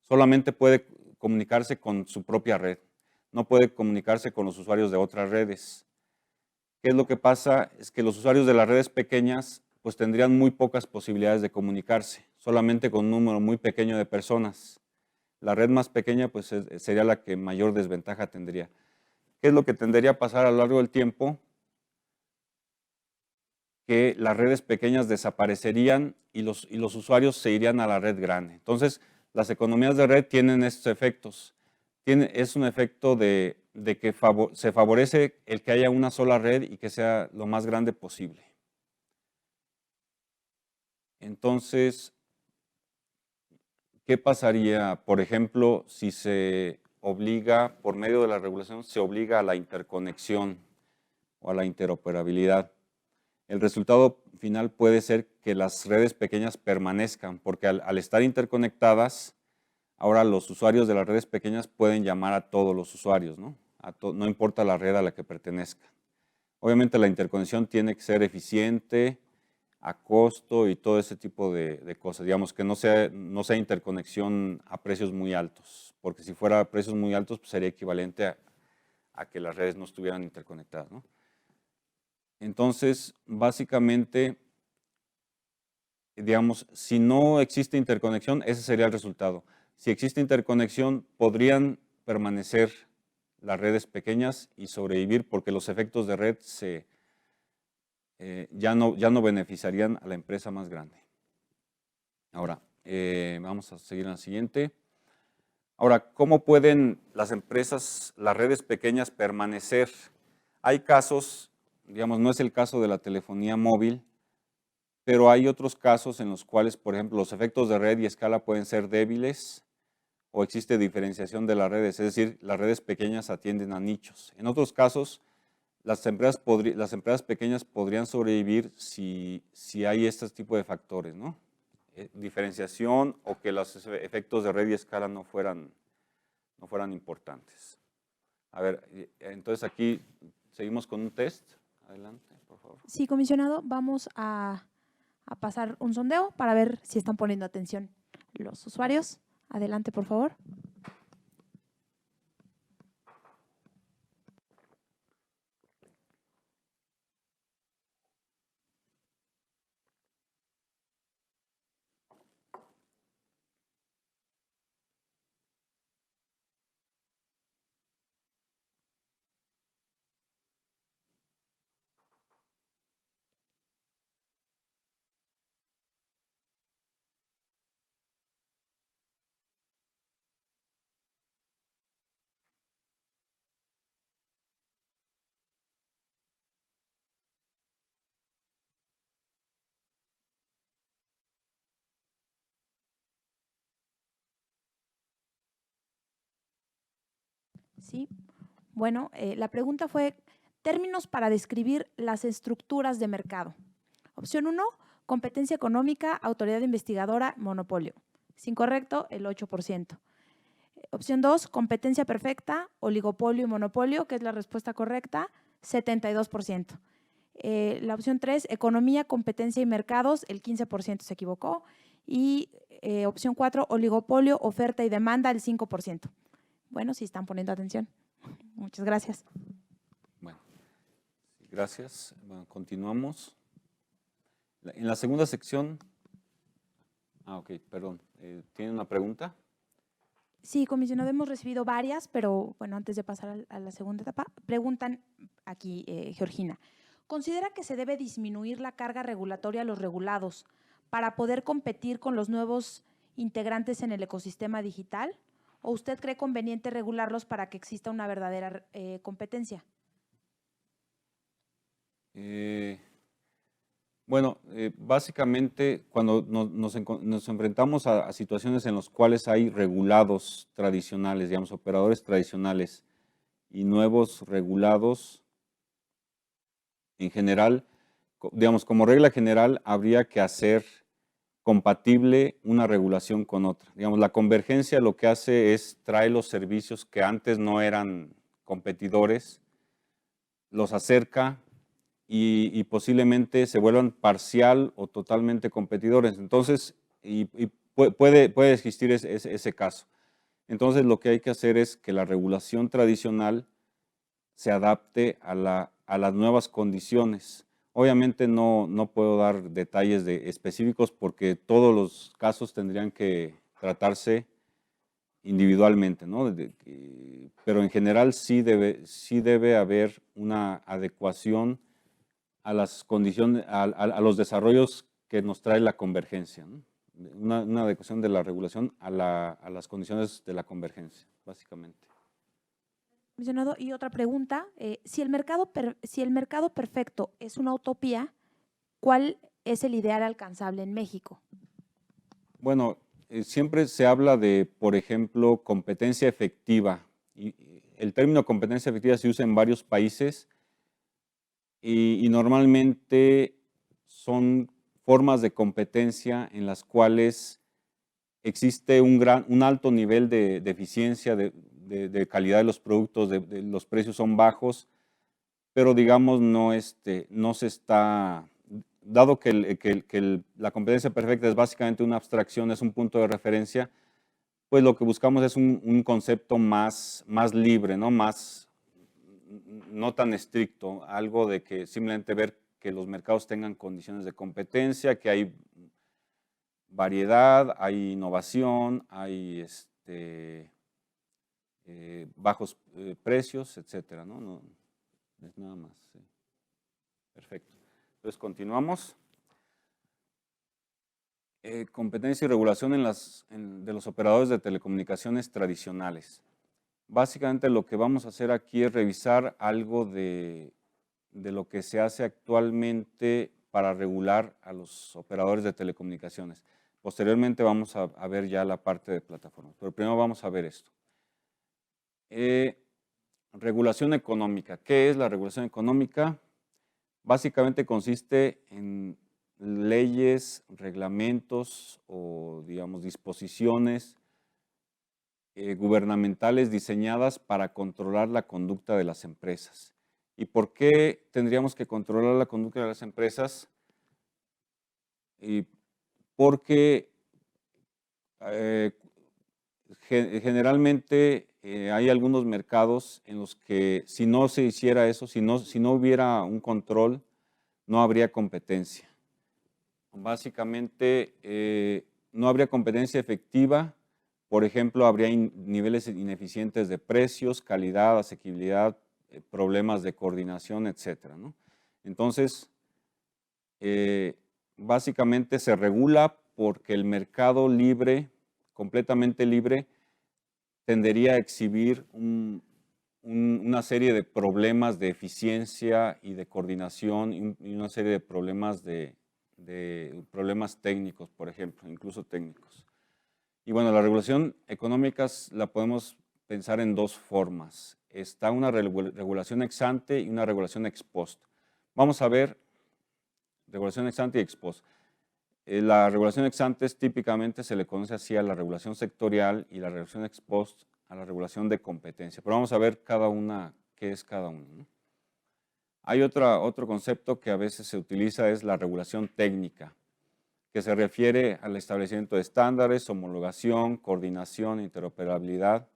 solamente puede comunicarse con su propia red, no puede comunicarse con los usuarios de otras redes. ¿Qué es lo que pasa? Es que los usuarios de las redes pequeñas pues tendrían muy pocas posibilidades de comunicarse, solamente con un número muy pequeño de personas. La red más pequeña pues sería la que mayor desventaja tendría. ¿Qué es lo que tendería a pasar a lo largo del tiempo? Que las redes pequeñas desaparecerían y los usuarios se irían a la red grande. Entonces, las economías de red tienen estos efectos. Es un efecto de que se favorece el que haya una sola red y que sea lo más grande posible. Entonces, ¿qué pasaría, por ejemplo, si se obliga, por medio de la regulación, se obliga a la interconexión o a la interoperabilidad? El resultado final puede ser que las redes pequeñas permanezcan, porque al estar interconectadas, ahora los usuarios de las redes pequeñas pueden llamar a todos los usuarios, ¿no? No importa la red a la que pertenezcan. Obviamente la interconexión tiene que ser eficiente, a costo y todo ese tipo de cosas. Digamos que no sea interconexión a precios muy altos, porque si fuera a precios muy altos pues sería equivalente a que las redes no estuvieran interconectadas, ¿no? Entonces, básicamente, digamos, si no existe interconexión, ese sería el resultado. Si existe interconexión, podrían permanecer las redes pequeñas y sobrevivir porque los efectos de red ya no beneficiarían a la empresa más grande. Ahora, vamos a seguir en la siguiente. Ahora, ¿cómo pueden las empresas, las redes pequeñas permanecer? Hay casos, digamos, no es el caso de la telefonía móvil, pero hay otros casos en los cuales, por ejemplo, los efectos de red y escala pueden ser débiles o existe diferenciación de las redes, es decir, las redes pequeñas atienden a nichos. En otros casos, las empresas pequeñas podrían sobrevivir si hay este tipo de factores, ¿no? Diferenciación o que los efectos de red y escala no fueran importantes. A ver, entonces aquí seguimos con un test. Adelante, por favor. Sí, comisionado, vamos a pasar un sondeo para ver si están poniendo atención los usuarios. Adelante, por favor. Sí. Bueno, la pregunta fue términos para describir las estructuras de mercado. Opción 1, competencia económica, autoridad investigadora, monopolio. Es incorrecto, el 8%. Opción 2, competencia perfecta, oligopolio y monopolio, que es la respuesta correcta, 72%. La opción 3, economía, competencia y mercados, el 15% se equivocó. Y opción 4, oligopolio, oferta y demanda, el 5%. Bueno, si están poniendo atención. Muchas gracias. Bueno, gracias. Bueno, continuamos. En la segunda sección, ok, perdón, ¿tiene una pregunta? Sí, comisionado, hemos recibido varias, pero bueno, antes de pasar a la segunda etapa, preguntan aquí, Georgina, ¿considera que se debe disminuir la carga regulatoria a los regulados para poder competir con los nuevos integrantes en el ecosistema digital? ¿O usted cree conveniente regularlos para que exista una verdadera competencia? Bueno, básicamente cuando nos enfrentamos a situaciones en las cuales hay regulados tradicionales, digamos, operadores tradicionales y nuevos regulados, en general, digamos, como regla general, habría que hacer compatible una regulación con otra. Digamos, la convergencia lo que hace es traer los servicios que antes no eran competidores, los acerca y posiblemente se vuelvan parcial o totalmente competidores. Entonces, puede existir ese caso. Entonces, lo que hay que hacer es que la regulación tradicional se adapte a las nuevas condiciones. Obviamente no puedo dar detalles específicos porque todos los casos tendrían que tratarse individualmente, ¿no? Pero en general sí debe haber una adecuación a las condiciones, a los desarrollos que nos trae la convergencia, ¿no? Una adecuación de la regulación a las condiciones de la convergencia, básicamente. Comisionado, y otra pregunta, si el mercado perfecto es una utopía, ¿cuál es el ideal alcanzable en México? Bueno, siempre se habla de, por ejemplo, competencia efectiva. Y el término competencia efectiva se usa en varios países y normalmente son formas de competencia en las cuales existe un alto nivel de eficiencia, de calidad de los productos, los precios son bajos, pero digamos no se está, dado que, la competencia perfecta es básicamente una abstracción, es un punto de referencia, pues lo que buscamos es un concepto más libre, ¿no? No tan estricto, algo de que simplemente ver que los mercados tengan condiciones de competencia, que hay variedad, hay innovación, hay bajos precios, etcétera, ¿no? No, es nada más. Sí. Perfecto. Entonces continuamos. Competencia y regulación de los operadores de telecomunicaciones tradicionales. Básicamente lo que vamos a hacer aquí es revisar algo de lo que se hace actualmente para regular a los operadores de telecomunicaciones. Posteriormente vamos a ver ya la parte de plataformas, pero primero vamos a ver esto. Regulación económica. ¿Qué es la regulación económica? Básicamente consiste en leyes, reglamentos o, digamos, disposiciones gubernamentales diseñadas para controlar la conducta de las empresas. ¿Y por qué tendríamos que controlar la conducta de las empresas? Porque generalmente hay algunos mercados en los que si no se hiciera eso, si no hubiera un control, no habría competencia. Básicamente no habría competencia efectiva. Por ejemplo, habría niveles ineficientes de precios, calidad, asequibilidad, problemas de coordinación, etcétera, ¿no? Entonces, básicamente se regula porque el mercado libre, completamente libre, tendería a exhibir una serie de problemas de eficiencia y de coordinación y una serie de problemas problemas técnicos, por ejemplo, incluso técnicos. Y bueno, la regulación económica la podemos pensar en dos formas. Está una regulación ex ante y una regulación ex post. Vamos a ver regulación ex ante y ex post. La regulación ex ante típicamente se le conoce así a la regulación sectorial y la regulación ex post a la regulación de competencia. Pero vamos a ver cada una, qué es cada una, ¿no? Hay otro concepto que a veces se utiliza, es la regulación técnica, que se refiere al establecimiento de estándares, homologación, coordinación, interoperabilidad.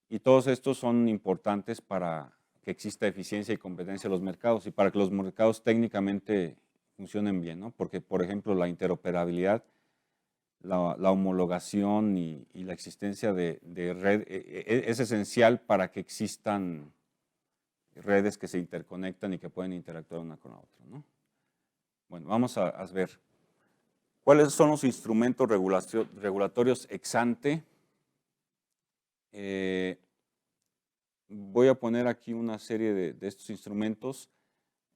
Y todos estos son importantes para que exista eficiencia y competencia en los mercados y para que los mercados técnicamente funcionen bien, ¿no? Porque, por ejemplo, la interoperabilidad, la homologación y la existencia de red es esencial para que existan redes que se interconectan y que pueden interactuar una con la otra, ¿no? Bueno, vamos a ver. ¿Cuáles son los instrumentos regulatorios ex ante? Voy a poner aquí una serie de estos instrumentos.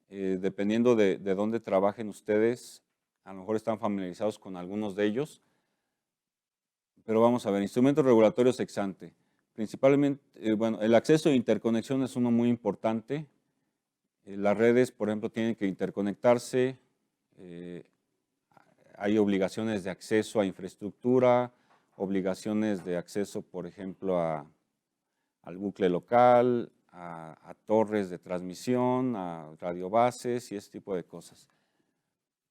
Dependiendo de dónde trabajen ustedes, a lo mejor están familiarizados con algunos de ellos. Pero vamos a ver, instrumentos regulatorios ex ante. Principalmente, bueno, el acceso e interconexión es uno muy importante. Las redes, por ejemplo, tienen que interconectarse. Hay obligaciones de acceso a infraestructura, obligaciones de acceso, por ejemplo, al bucle local, a torres de transmisión, a radiobases y ese tipo de cosas.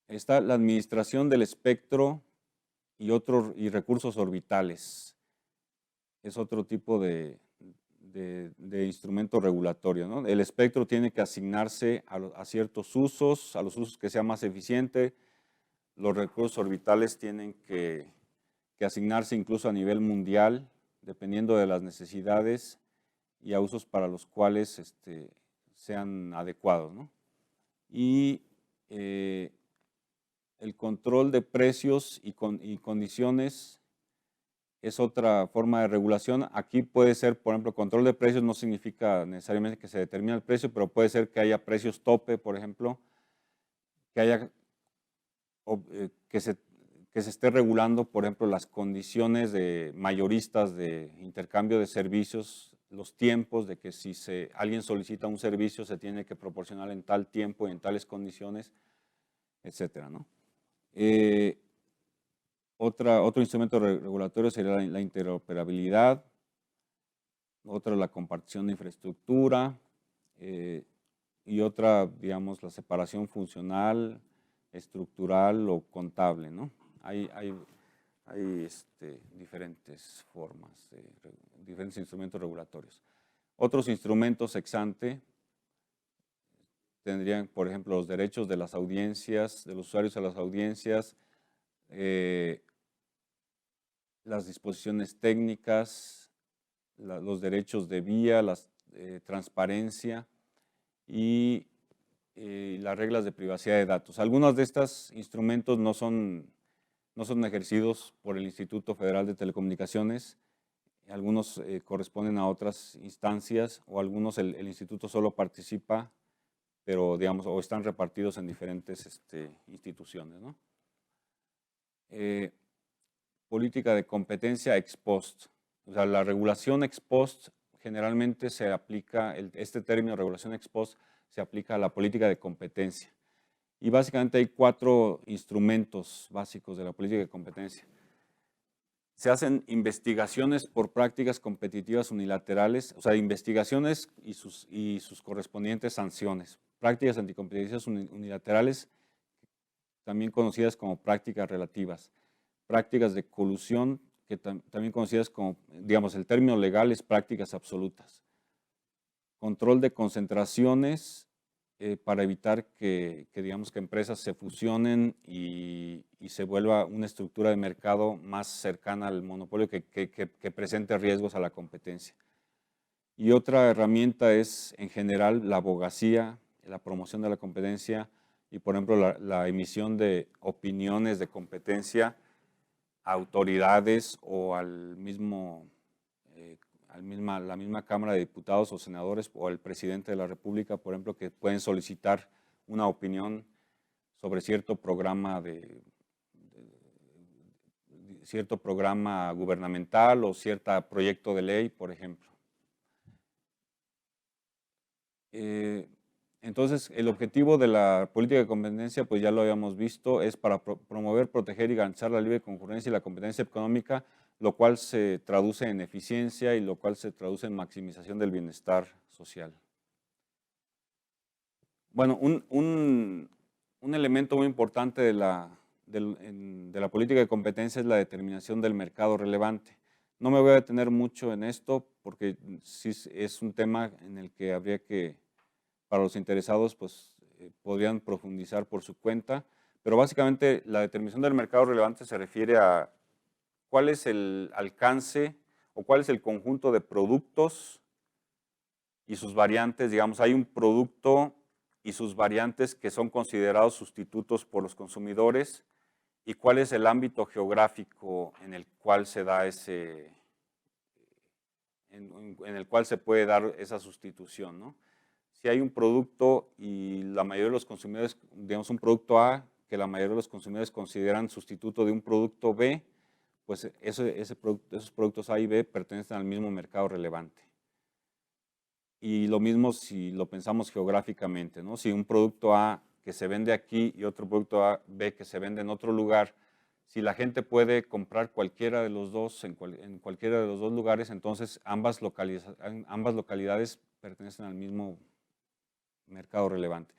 Está la administración del espectro y recursos orbitales. Es otro tipo de instrumento regulatorio, ¿no? El espectro tiene que asignarse a ciertos usos, a los usos que sea más eficiente. Los recursos orbitales tienen que asignarse incluso a nivel mundial, dependiendo de las necesidades y a usos para los cuales sean adecuados, ¿no? Y el control de precios y condiciones es otra forma de regulación. Aquí puede ser, por ejemplo, control de precios no significa necesariamente que se determine el precio, pero puede ser que haya precios tope, por ejemplo, que se esté regulando, por ejemplo, las condiciones de mayoristas de intercambio de servicios, los tiempos de que si alguien solicita un servicio se tiene que proporcionar en tal tiempo y en tales condiciones, etcétera, ¿no? Otro instrumento regulatorio sería la interoperabilidad, otro la compartición de infraestructura, y otra, digamos, la separación funcional, estructural o contable, ¿no? Hay diferentes formas, diferentes instrumentos regulatorios. Otros instrumentos ex ante tendrían, por ejemplo, los derechos de las audiencias, de los usuarios a las audiencias, las disposiciones técnicas, los derechos de vía, la transparencia y las reglas de privacidad de datos. Algunos de estos instrumentos no son ejercidos por el Instituto Federal de Telecomunicaciones, algunos corresponden a otras instancias o algunos el instituto solo participa, pero digamos, o están repartidos en diferentes instituciones, ¿no? Política de competencia ex post. O sea, la regulación ex post generalmente se aplica, este término regulación ex post se aplica a la política de competencia. Y básicamente hay 4 instrumentos básicos de la política de competencia. Se hacen investigaciones por prácticas competitivas unilaterales, o sea, investigaciones y sus correspondientes sanciones. Prácticas anticompetitivas unilaterales, también conocidas como prácticas relativas. Prácticas de colusión, que también conocidas como, digamos, el término legal es prácticas absolutas. Control de concentraciones para evitar que, digamos, que empresas se fusionen y se vuelva una estructura de mercado más cercana al monopolio que presente riesgos a la competencia. Y otra herramienta es, en general, la abogacía, la promoción de la competencia y, por ejemplo, la emisión de opiniones de competencia a autoridades o al mismo, la misma Cámara de Diputados o Senadores o al presidente de la República, por ejemplo, que pueden solicitar una opinión sobre cierto programa cierto programa gubernamental o cierto proyecto de ley, por ejemplo. Entonces, el objetivo de la política de competencia, pues ya lo habíamos visto, es para promover, proteger y garantizar la libre concurrencia y la competencia económica, lo cual se traduce en eficiencia y lo cual se traduce en maximización del bienestar social. Bueno, un elemento muy importante de la política de competencia es la determinación del mercado relevante. No me voy a detener mucho en esto porque sí es un tema en el que habría que, para los interesados, pues podrían profundizar por su cuenta, pero básicamente la determinación del mercado relevante se refiere a cuál es el alcance o cuál es el conjunto de productos y sus variantes. Digamos, hay un producto y sus variantes que son considerados sustitutos por los consumidores y cuál es el ámbito geográfico en el cual se da en el cual se puede dar esa sustitución, ¿no? Si hay un producto y la mayoría de los consumidores, digamos un producto A, que la mayoría de los consumidores consideran sustituto de un producto B, pues esos productos A y B pertenecen al mismo mercado relevante. Y lo mismo si lo pensamos geográficamente, ¿no? Si un producto A que se vende aquí y otro producto B que se vende en otro lugar, si la gente puede comprar cualquiera de los dos en cualquiera de los dos lugares, entonces ambas localidades pertenecen al mismo mercado relevante.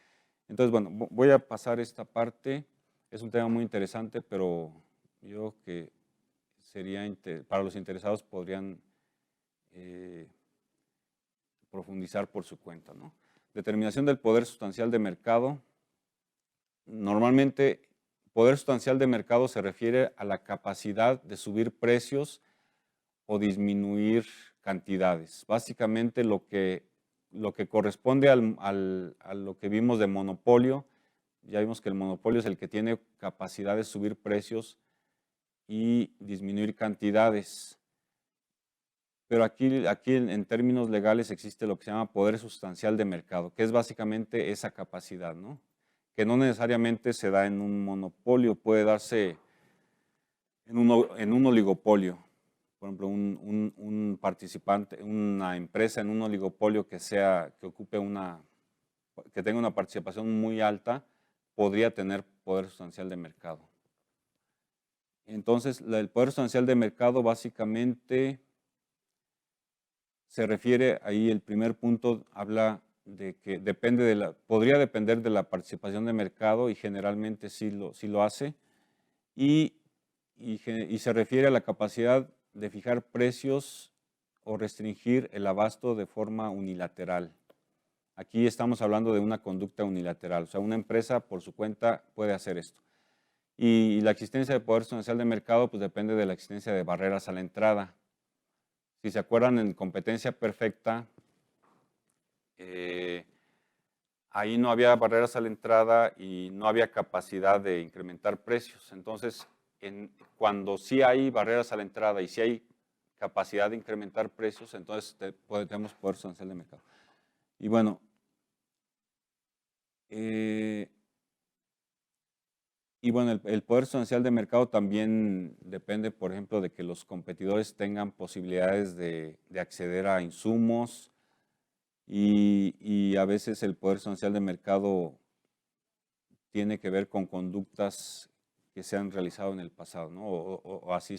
Entonces, bueno, voy a pasar esta parte. Es un tema muy interesante, pero yo creo que para los interesados podrían profundizar por su cuenta, ¿no? Determinación del poder sustancial de mercado. Normalmente, poder sustancial de mercado se refiere a la capacidad de subir precios o disminuir cantidades. Básicamente lo que corresponde a lo que vimos de monopolio, ya vimos que el monopolio es el que tiene capacidad de subir precios y disminuir cantidades. Pero aquí en términos legales existe lo que se llama poder sustancial de mercado, que es básicamente esa capacidad, ¿no? Que no necesariamente se da en un monopolio, puede darse en un oligopolio. Por ejemplo, un participante, una empresa en un oligopolio que tenga una participación muy alta, podría tener poder sustancial de mercado. Entonces, el poder sustancial de mercado básicamente se refiere, ahí el primer punto habla que podría depender de la participación de mercado y generalmente sí lo hace, y se refiere a la capacidad de fijar precios o restringir el abasto de forma unilateral. Aquí estamos hablando de una conducta unilateral, o sea, una empresa por su cuenta puede hacer esto. Y la existencia de poder sustancial de mercado pues depende de la existencia de barreras a la entrada. Si se acuerdan, en competencia perfecta, ahí no había barreras a la entrada y no había capacidad de incrementar precios. Entonces, cuando sí hay barreras a la entrada y sí hay capacidad de incrementar precios, entonces tenemos poder sustancial de mercado. Y bueno, el poder sustancial de mercado también depende, por ejemplo, de que los competidores tengan posibilidades de acceder a insumos, y a veces el poder sustancial de mercado tiene que ver con conductas que se han realizado en el pasado, ¿no? O así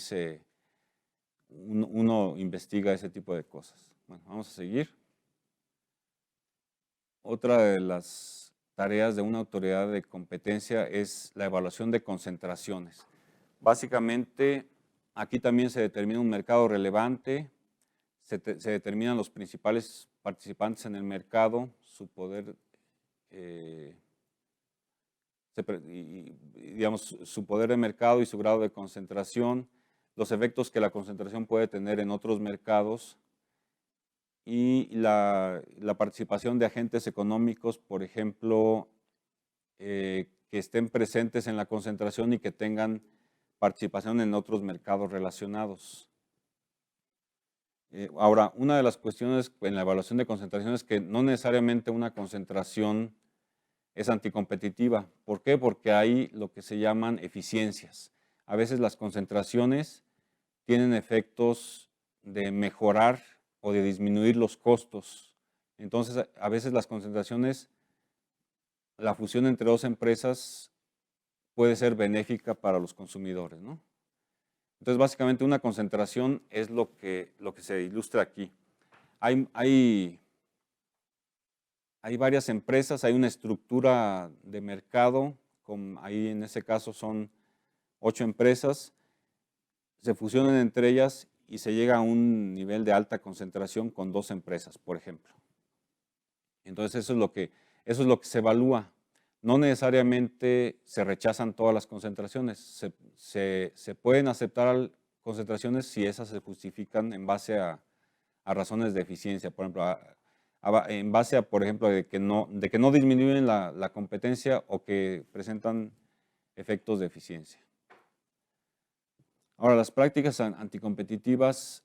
uno investiga ese tipo de cosas. Bueno, vamos a seguir. Otra de las tareas de una autoridad de competencia es la evaluación de concentraciones. Básicamente, aquí también se determina un mercado relevante, se determinan los principales participantes en el mercado, su poder, su poder de mercado y su grado de concentración, los efectos que la concentración puede tener en otros mercados y la participación de agentes económicos, por ejemplo, que estén presentes en la concentración y que tengan participación en otros mercados relacionados. Ahora, una de las cuestiones en la evaluación de concentración es que no necesariamente una concentración es anticompetitiva. ¿Por qué? Porque hay lo que se llaman eficiencias. A veces las concentraciones tienen efectos de mejorar o de disminuir los costos. Entonces, a veces las concentraciones, la fusión entre dos empresas puede ser benéfica para los consumidores, ¿no? Entonces, básicamente una concentración es lo que se ilustra aquí. Hay varias empresas, hay una estructura de mercado, ahí en ese caso son 8 empresas, se fusionan entre ellas y se llega a un nivel de alta concentración con 2 empresas, por ejemplo. Entonces eso es lo que se evalúa. No necesariamente se rechazan todas las concentraciones, se pueden aceptar concentraciones si esas se justifican en base a razones de eficiencia, por ejemplo, en base a, por ejemplo, de que no disminuyen la competencia o que presentan efectos de eficiencia. Ahora, las prácticas anticompetitivas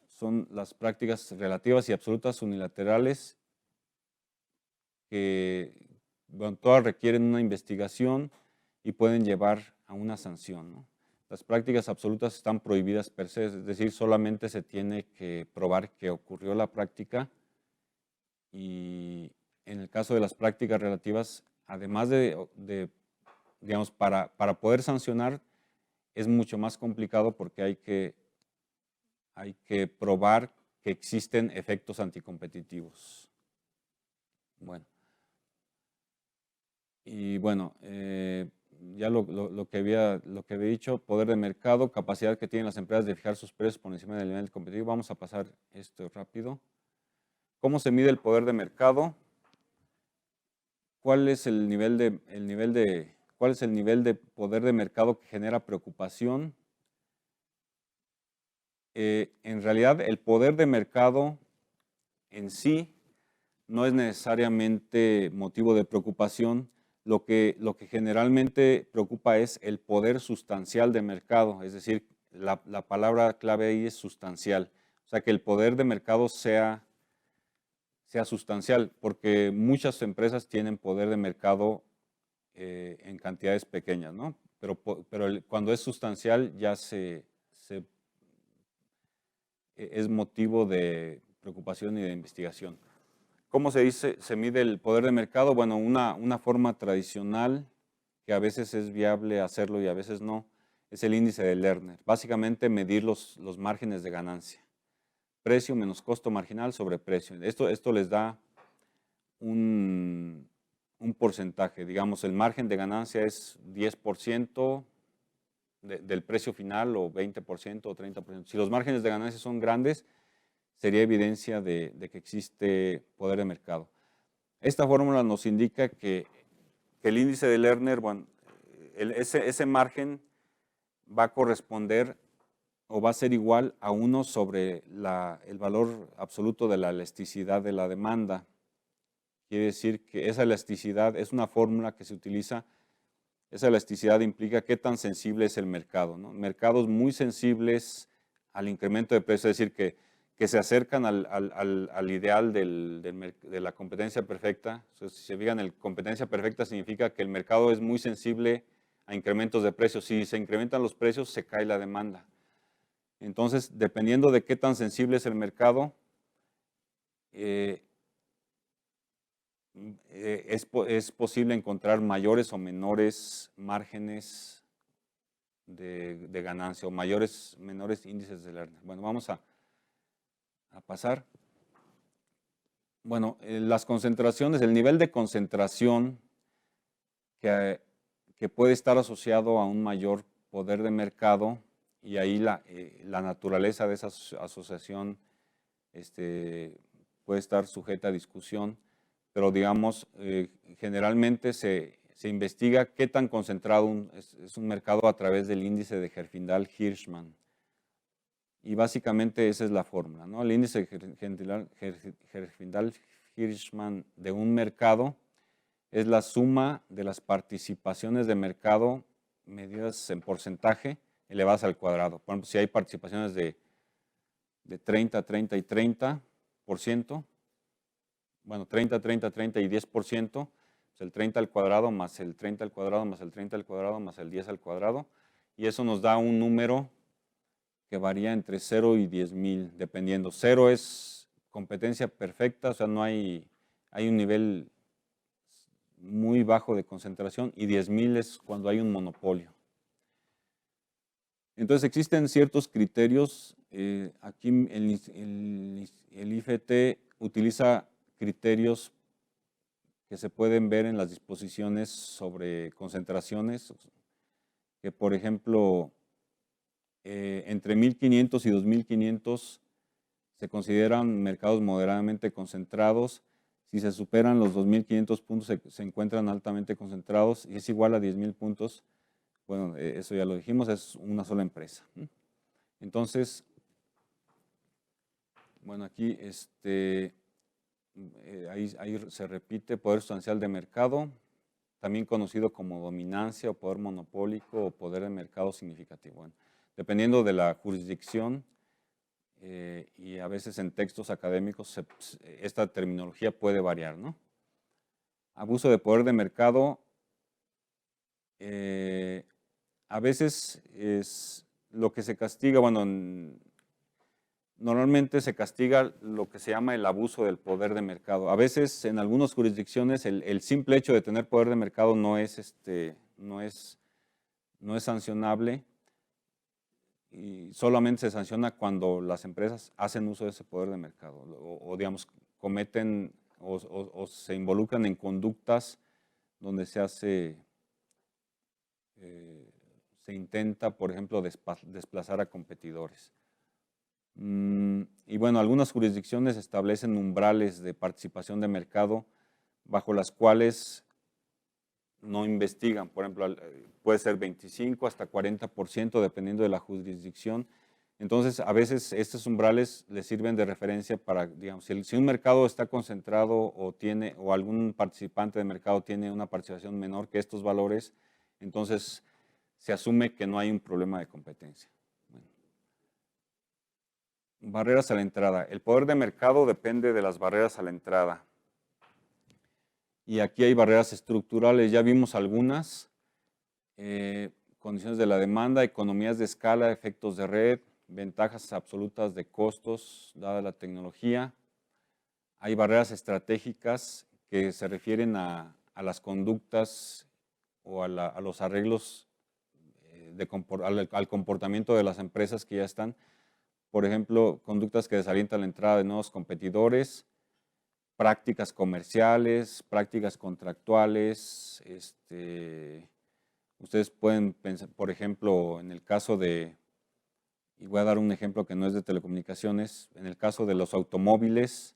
son las prácticas relativas y absolutas unilaterales que todas requieren una investigación y pueden llevar a una sanción, ¿no? Las prácticas absolutas están prohibidas per se, es decir, solamente se tiene que probar que ocurrió la práctica, y en el caso de las prácticas relativas, además digamos, para poder sancionar es mucho más complicado porque hay que probar que existen efectos anticompetitivos. Bueno. Y bueno, ya lo que había dicho, poder de mercado, capacidad que tienen las empresas de fijar sus precios por encima del nivel competitivo. Vamos a pasar esto rápido. ¿Cómo se mide el poder de mercado? ¿Cuál es el nivel de poder de mercado que genera preocupación? En realidad, el poder de mercado en sí no es necesariamente motivo de preocupación. Lo que generalmente preocupa es el poder sustancial de mercado, es decir, la palabra clave ahí es sustancial. O sea, que el poder de mercado sea sustancial, porque muchas empresas tienen poder de mercado en cantidades pequeñas, ¿no? Pero cuando es sustancial ya es motivo de preocupación y de investigación. ¿Cómo se mide el poder de mercado? Bueno, una forma tradicional, que a veces es viable hacerlo y a veces no, es el índice de Lerner. Básicamente medir los márgenes de ganancia. precio menos costo marginal sobre precio. Esto les da un porcentaje. Digamos, el margen de ganancia es 10% del precio final o 20% o 30%. Si los márgenes de ganancia son grandes, sería evidencia de que existe poder de mercado. Esta fórmula nos indica que el índice de Lerner, bueno, ese margen va a corresponder o va a ser igual a 1 sobre el valor absoluto de la elasticidad de la demanda. Quiere decir que esa elasticidad es una fórmula que se utiliza. Esa elasticidad implica qué tan sensible es el mercado, ¿no? Mercados muy sensibles al incremento de precios, es decir, que se acercan al ideal de la competencia perfecta. Entonces, si se fijan, competencia perfecta significa que el mercado es muy sensible a incrementos de precios. Si se incrementan los precios, se cae la demanda. Entonces, dependiendo de qué tan sensible es el mercado, es posible encontrar mayores o menores márgenes de ganancia o menores índices de Lerner. Bueno, vamos a pasar. Bueno, las concentraciones, el nivel de concentración que puede estar asociado a un mayor poder de mercado, y ahí la naturaleza de esa asociación puede estar sujeta a discusión, pero digamos, generalmente se investiga qué tan concentrado es un mercado a través del índice de Herfindahl-Hirschman. Y básicamente esa es la fórmula, ¿no? El índice de Herfindahl-Hirschman de un mercado es la suma de las participaciones de mercado medidas en porcentaje elevadas al cuadrado. Por ejemplo, si hay participaciones de 30, 30 y 30%, bueno, 30, 30, 30 y 10%, pues el 30 al cuadrado más el 30 al cuadrado más el 30 al cuadrado más el 10 al cuadrado, y eso nos da un número que varía entre 0 y 10,000, dependiendo. 0 es competencia perfecta, o sea, no hay un nivel muy bajo de concentración, y 10,000 es cuando hay un monopolio. Entonces existen ciertos criterios. Aquí el IFT utiliza criterios que se pueden ver en las disposiciones sobre concentraciones, que por ejemplo entre 1500 y 2500 se consideran mercados moderadamente concentrados. Si se superan los 2500 puntos se encuentran altamente concentrados, y es igual a 10,000 puntos. Bueno, eso ya lo dijimos, es una sola empresa. Entonces, bueno, aquí ahí se repite poder sustancial de mercado, también conocido como dominancia o poder monopólico o poder de mercado significativo. Bueno, dependiendo de la jurisdicción y a veces en textos académicos esta terminología puede variar, ¿no? Abuso de poder de mercado. A veces es lo que se castiga, bueno, normalmente se castiga lo que se llama el abuso del poder de mercado. A veces en algunas jurisdicciones el simple hecho de tener poder de mercado no es sancionable, y solamente se sanciona cuando las empresas hacen uso de ese poder de mercado o digamos, cometen o se involucran en conductas donde se intenta, por ejemplo, desplazar a competidores. Y bueno, algunas jurisdicciones establecen umbrales de participación de mercado bajo las cuales no investigan. Por ejemplo, puede ser 25 hasta 40% dependiendo de la jurisdicción. Entonces, a veces estos umbrales les sirven de referencia para, digamos, si un mercado está concentrado o algún participante de mercado tiene una participación menor que estos valores, entonces se asume que no hay un problema de competencia. Bueno. Barreras a la entrada. El poder de mercado depende de las barreras a la entrada. Y aquí hay barreras estructurales, ya vimos algunas. Condiciones de la demanda, economías de escala, efectos de red, ventajas absolutas de costos, dada la tecnología. Hay barreras estratégicas que se refieren a las conductas o a los arreglos al comportamiento de las empresas que ya están. por ejemplo, conductas que desalientan la entrada de nuevos competidores, prácticas comerciales, prácticas contractuales. Ustedes pueden pensar, por ejemplo, en el caso de, y voy a dar un ejemplo que no es de telecomunicaciones, en el caso de los automóviles,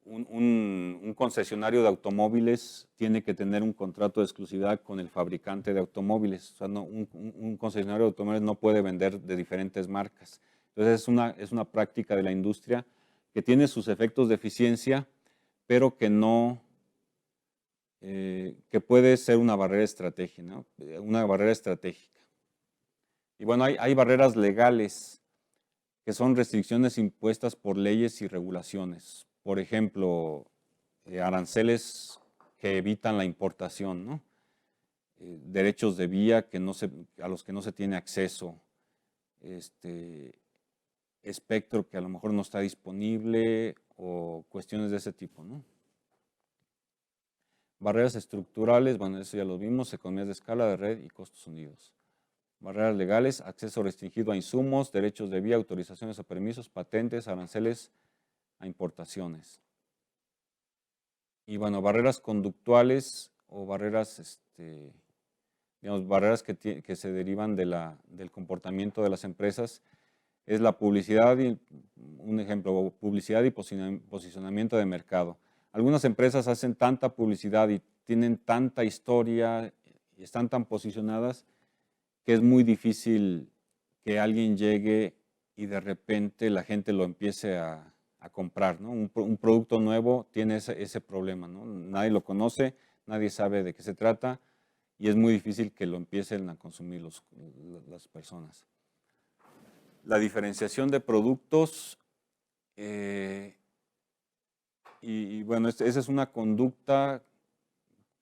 un concesionario de automóviles tiene que tener un contrato de exclusividad con el fabricante de automóviles. O sea, un concesionario de automóviles no puede vender de diferentes marcas. Entonces es una práctica de la industria que tiene sus efectos de eficiencia, pero que no, que puede ser una barrera estratégica, ¿no? Una barrera estratégica. Y bueno, hay barreras legales que son restricciones impuestas por leyes y regulaciones. Por ejemplo, aranceles que evitan la importación, ¿no? Derechos de vía que a los que no se tiene acceso, espectro que a lo mejor no está disponible o cuestiones de ese tipo, ¿no? Barreras estructurales, bueno, eso ya lo vimos, economías de escala, de red y costos unidos. Barreras legales, acceso restringido a insumos, derechos de vía, autorizaciones o permisos, patentes, aranceles a importaciones. Y bueno, barreras conductuales o barreras, digamos, barreras que se derivan del comportamiento de las empresas, es la publicidad, un ejemplo, publicidad y posicionamiento de mercado. Algunas empresas hacen tanta publicidad y tienen tanta historia y están tan posicionadas que es muy difícil que alguien llegue y de repente la gente lo empiece a comprar, ¿no? Un producto nuevo tiene ese problema, ¿no? Nadie lo conoce, nadie sabe de qué se trata y es muy difícil que lo empiecen a consumir las personas. La diferenciación de productos, y bueno, esa es una conducta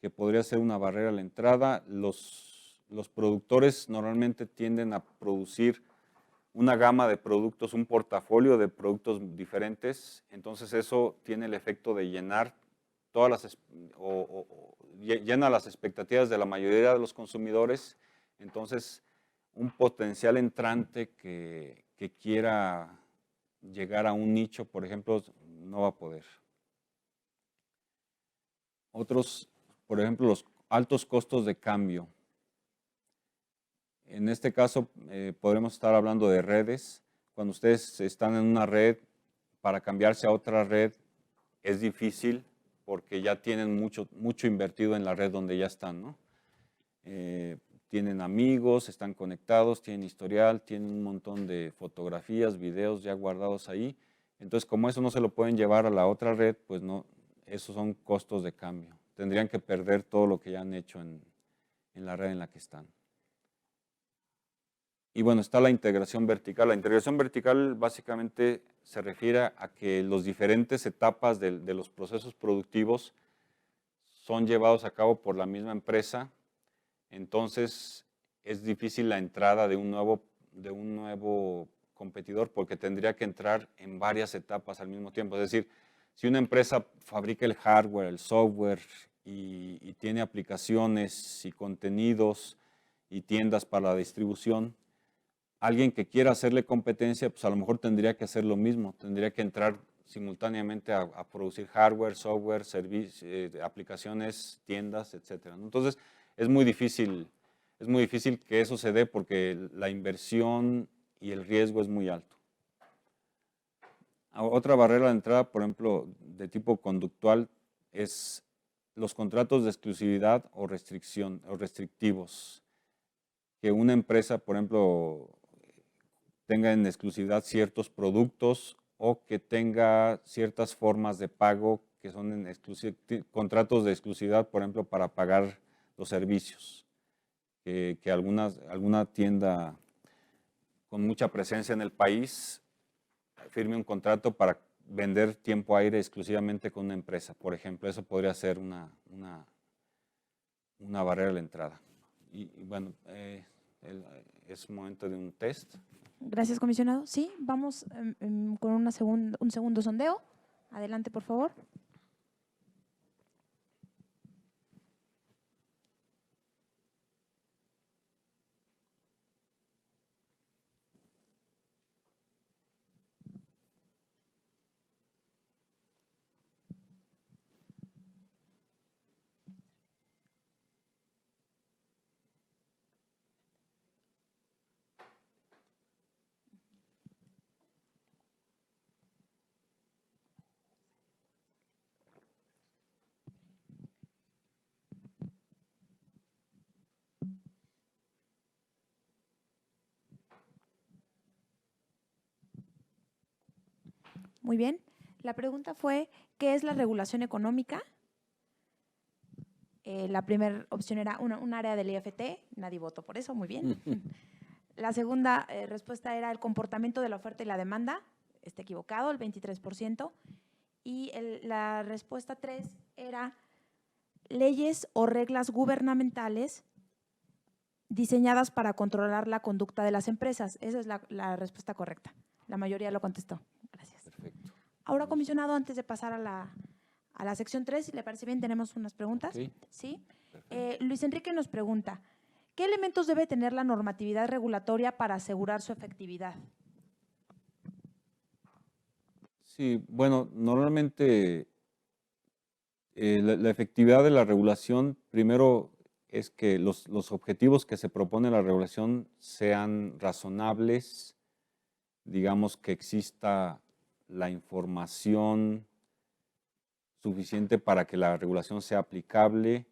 que podría ser una barrera a la entrada. Los productores normalmente tienden a producir una gama de productos, un portafolio de productos diferentes, entonces eso tiene el efecto de llenar llena las expectativas de la mayoría de los consumidores, entonces un potencial entrante que quiera llegar a un nicho, por ejemplo, no va a poder. Otros, por ejemplo, los altos costos de cambio. En este caso, podremos estar hablando de redes. Cuando ustedes están en una red, para cambiarse a otra red es difícil porque ya tienen mucho invertido en la red donde ya están, ¿no? Tienen amigos, están conectados, tienen historial, tienen un montón de fotografías, videos ya guardados ahí. Entonces, como eso no se lo pueden llevar a la otra red, pues no, esos son costos de cambio. Tendrían que perder todo lo que ya han hecho en la red en la que están. Y bueno, está la integración vertical. La integración vertical básicamente se refiere a que las diferentes etapas de los procesos productivos son llevados a cabo por la misma empresa. Entonces, es difícil la entrada de un nuevo competidor porque tendría que entrar en varias etapas al mismo tiempo. Es decir, si una empresa fabrica el hardware, el software y tiene aplicaciones y contenidos y tiendas para la distribución, alguien que quiera hacerle competencia, pues a lo mejor tendría que hacer lo mismo, tendría que entrar simultáneamente a producir hardware, software, servicios, aplicaciones, tiendas, etc. Entonces, es muy difícil que eso se dé porque la inversión y el riesgo es muy alto. Otra barrera de entrada, por ejemplo, de tipo conductual, es los contratos de exclusividad o restricción o restrictivos. Que una empresa, por ejemplo, tenga en exclusividad ciertos productos o que tenga ciertas formas de pago que son contratos de exclusividad, por ejemplo, para pagar los servicios. Que alguna tienda con mucha presencia en el país firme un contrato para vender tiempo aire exclusivamente con una empresa, por ejemplo. Eso podría ser una barrera a la entrada. Y bueno, es momento de un test. Gracias, comisionado. Sí, vamos con un segundo sondeo. Adelante, por favor. Muy bien. La pregunta fue, ¿qué es la regulación económica? La primera opción era un área del IFT, nadie votó por eso, muy bien. La segunda respuesta era el comportamiento de la oferta y la demanda, está equivocado, el 23%. Y la respuesta 3 era leyes o reglas gubernamentales diseñadas para controlar la conducta de las empresas. Esa es la respuesta correcta. La mayoría lo contestó. Gracias. Perfecto. Ahora, comisionado, antes de pasar a la sección 3, si le parece bien, tenemos unas preguntas. Ok. ¿Sí? Luis Enrique nos pregunta, ¿qué elementos debe tener la normatividad regulatoria para asegurar su efectividad? Sí, bueno, normalmente la efectividad de la regulación, primero es que los objetivos que se propone la regulación sean razonables, digamos que exista la información suficiente para que la regulación sea aplicable,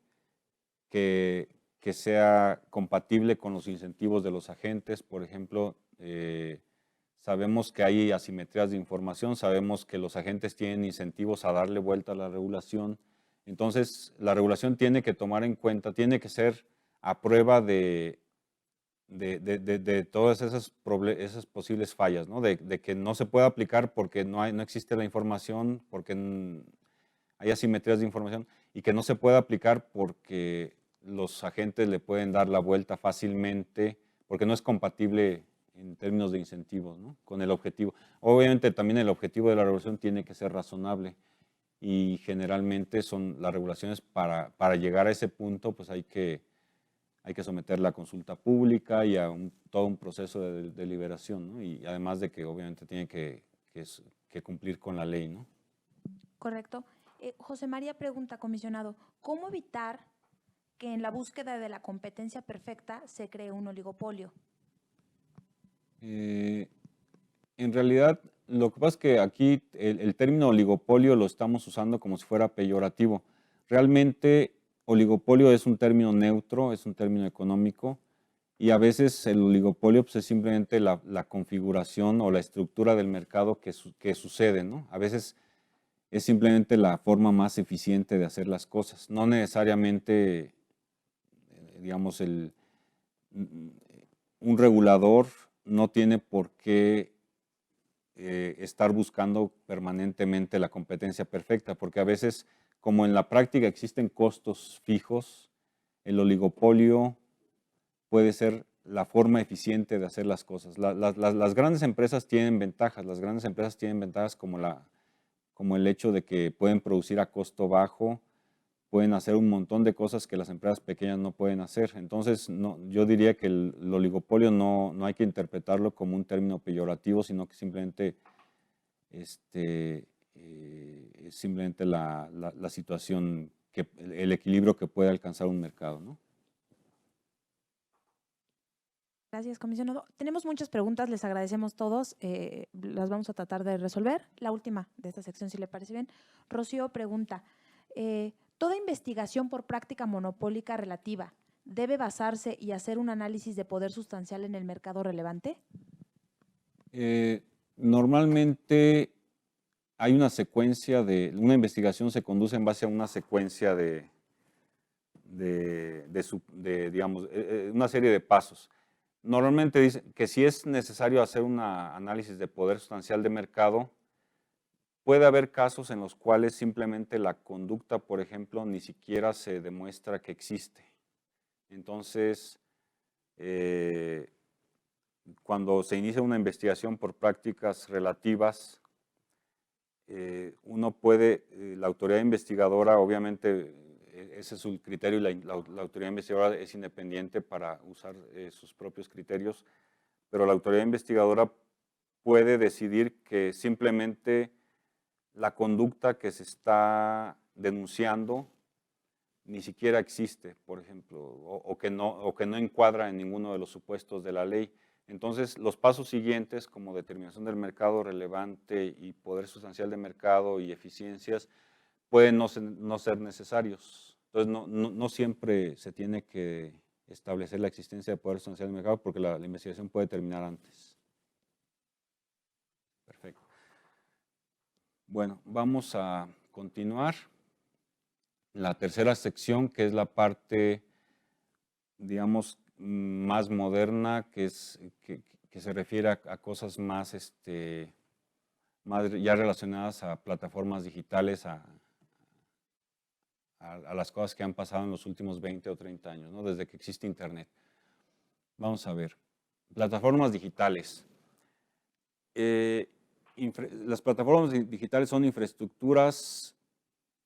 que sea compatible con los incentivos de los agentes. Por ejemplo, sabemos que hay asimetrías de información, sabemos que los agentes tienen incentivos a darle vuelta a la regulación. Entonces, la regulación tiene que tomar en cuenta, tiene que ser a prueba de todas esas posibles fallas, ¿no? De que no se puede aplicar porque no existe la información, porque hay asimetrías de información, y que no se puede aplicar porque los agentes le pueden dar la vuelta fácilmente, porque no es compatible en términos de incentivos, ¿no? Con el objetivo. Obviamente también el objetivo de la regulación tiene que ser razonable, y generalmente son las regulaciones para llegar a ese punto, pues hay que someter la consulta pública y a todo un proceso de deliberación, ¿no? Y además de que obviamente tiene que cumplir con la ley, ¿no? Correcto. José María pregunta, comisionado, ¿cómo evitar que en la búsqueda de la competencia perfecta se cree un oligopolio? En realidad, lo que pasa es que aquí el término oligopolio lo estamos usando como si fuera peyorativo. Realmente, oligopolio es un término neutro, es un término económico, y a veces el oligopolio pues, es simplemente la configuración o la estructura del mercado que sucede, ¿no? A veces es simplemente la forma más eficiente de hacer las cosas, no necesariamente, digamos, un regulador no tiene por qué estar buscando permanentemente la competencia perfecta, porque a veces, como en la práctica existen costos fijos, el oligopolio puede ser la forma eficiente de hacer las cosas. Las grandes empresas tienen ventajas, como el hecho de que pueden producir a costo bajo, pueden hacer un montón de cosas que las empresas pequeñas no pueden hacer. Entonces, yo diría que el oligopolio no hay que interpretarlo como un término peyorativo, sino que simplemente es simplemente la situación, el equilibrio que puede alcanzar un mercado, ¿no? Gracias, comisionado. Tenemos muchas preguntas, les agradecemos todos, las vamos a tratar de resolver. La última de esta sección, si le parece bien. Rocío pregunta, ¿toda investigación por práctica monopólica relativa debe basarse y hacer un análisis de poder sustancial en el mercado relevante? Normalmente hay una una investigación se conduce en base a una secuencia digamos, una serie de pasos. Normalmente dice que si es necesario hacer un análisis de poder sustancial de mercado, puede haber casos en los cuales simplemente la conducta, por ejemplo, ni siquiera se demuestra que existe. Entonces, cuando se inicia una investigación por prácticas relativas, la autoridad investigadora, obviamente, ese es su criterio, y la autoridad investigadora es independiente para usar sus propios criterios, pero la autoridad investigadora puede decidir que simplemente la conducta que se está denunciando ni siquiera existe, por ejemplo, o que no encuadra en ninguno de los supuestos de la ley. Entonces, los pasos siguientes, como determinación del mercado relevante y poder sustancial de mercado y eficiencias, pueden no ser necesarios. Entonces, no siempre se tiene que establecer la existencia de poder sustancial de mercado, porque la investigación puede terminar antes. Perfecto. Bueno, vamos a continuar. La tercera sección, que es la parte, digamos, más moderna, que se refiere a cosas más, más ya relacionadas a plataformas digitales, a las cosas que han pasado en los últimos 20 o 30 años, ¿no? Desde que existe Internet. Vamos a ver. Plataformas digitales. Las plataformas digitales son infraestructuras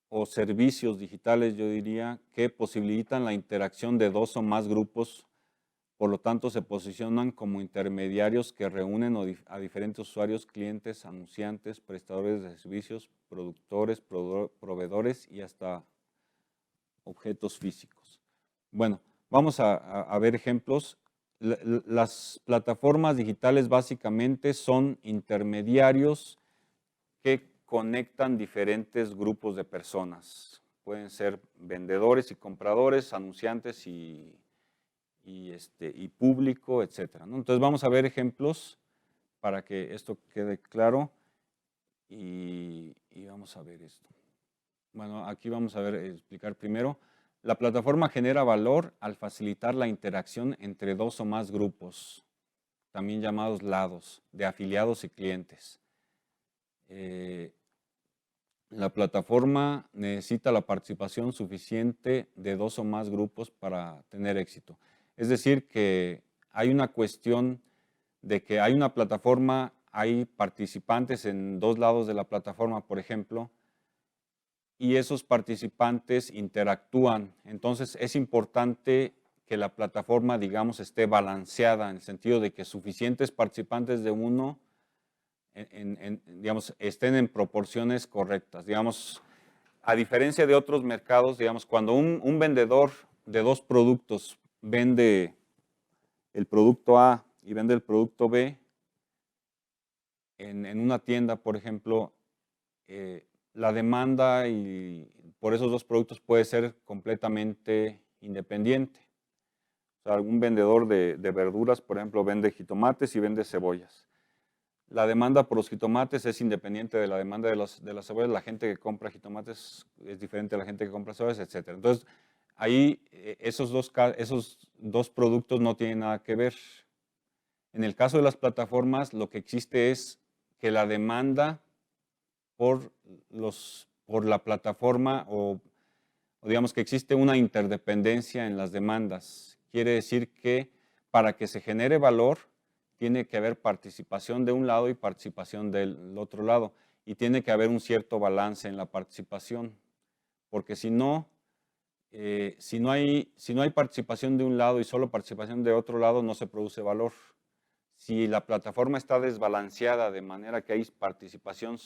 o servicios digitales, yo diría, que posibilitan la interacción de dos o más grupos, por lo tanto se posicionan como intermediarios que reúnen a diferentes usuarios, clientes, anunciantes, prestadores de servicios, productores, proveedores y hasta objetos físicos. Bueno, vamos a ver ejemplos. Las plataformas digitales básicamente son intermediarios que conectan diferentes grupos de personas. Pueden ser vendedores y compradores, anunciantes y público, etc., ¿no? Entonces vamos a ver ejemplos para que esto quede claro y vamos a ver esto. Bueno, aquí vamos a ver, explicar primero. La plataforma genera valor al facilitar la interacción entre dos o más grupos, también llamados lados, de afiliados y clientes. La plataforma necesita la participación suficiente de dos o más grupos para tener éxito. Es decir, que hay una cuestión de que hay una plataforma, hay participantes en dos lados de la plataforma, por ejemplo, y esos participantes interactúan. Entonces es importante que la plataforma, digamos, esté balanceada en el sentido de que suficientes participantes de uno, digamos, estén en proporciones correctas. Digamos, a diferencia de otros mercados, digamos, cuando un vendedor de dos productos vende el producto A y vende el producto B, en una tienda, por ejemplo, la demanda por esos dos productos puede ser completamente independiente. O sea, algún vendedor de verduras, por ejemplo, vende jitomates y vende cebollas. La demanda por los jitomates es independiente de la demanda de las cebollas. La gente que compra jitomates es diferente a la gente que compra cebollas, etc. Entonces, ahí esos dos productos no tienen nada que ver. En el caso de las plataformas, lo que existe es que la demanda por la plataforma o digamos que existe una interdependencia en las demandas. Quiere decir que para que se genere valor, tiene que haber participación de un lado y participación del otro lado. Y tiene que haber un cierto balance en la participación. Porque si no hay participación de un lado y solo participación de otro lado, no se produce valor. Si la plataforma está desbalanceada de manera que hay participación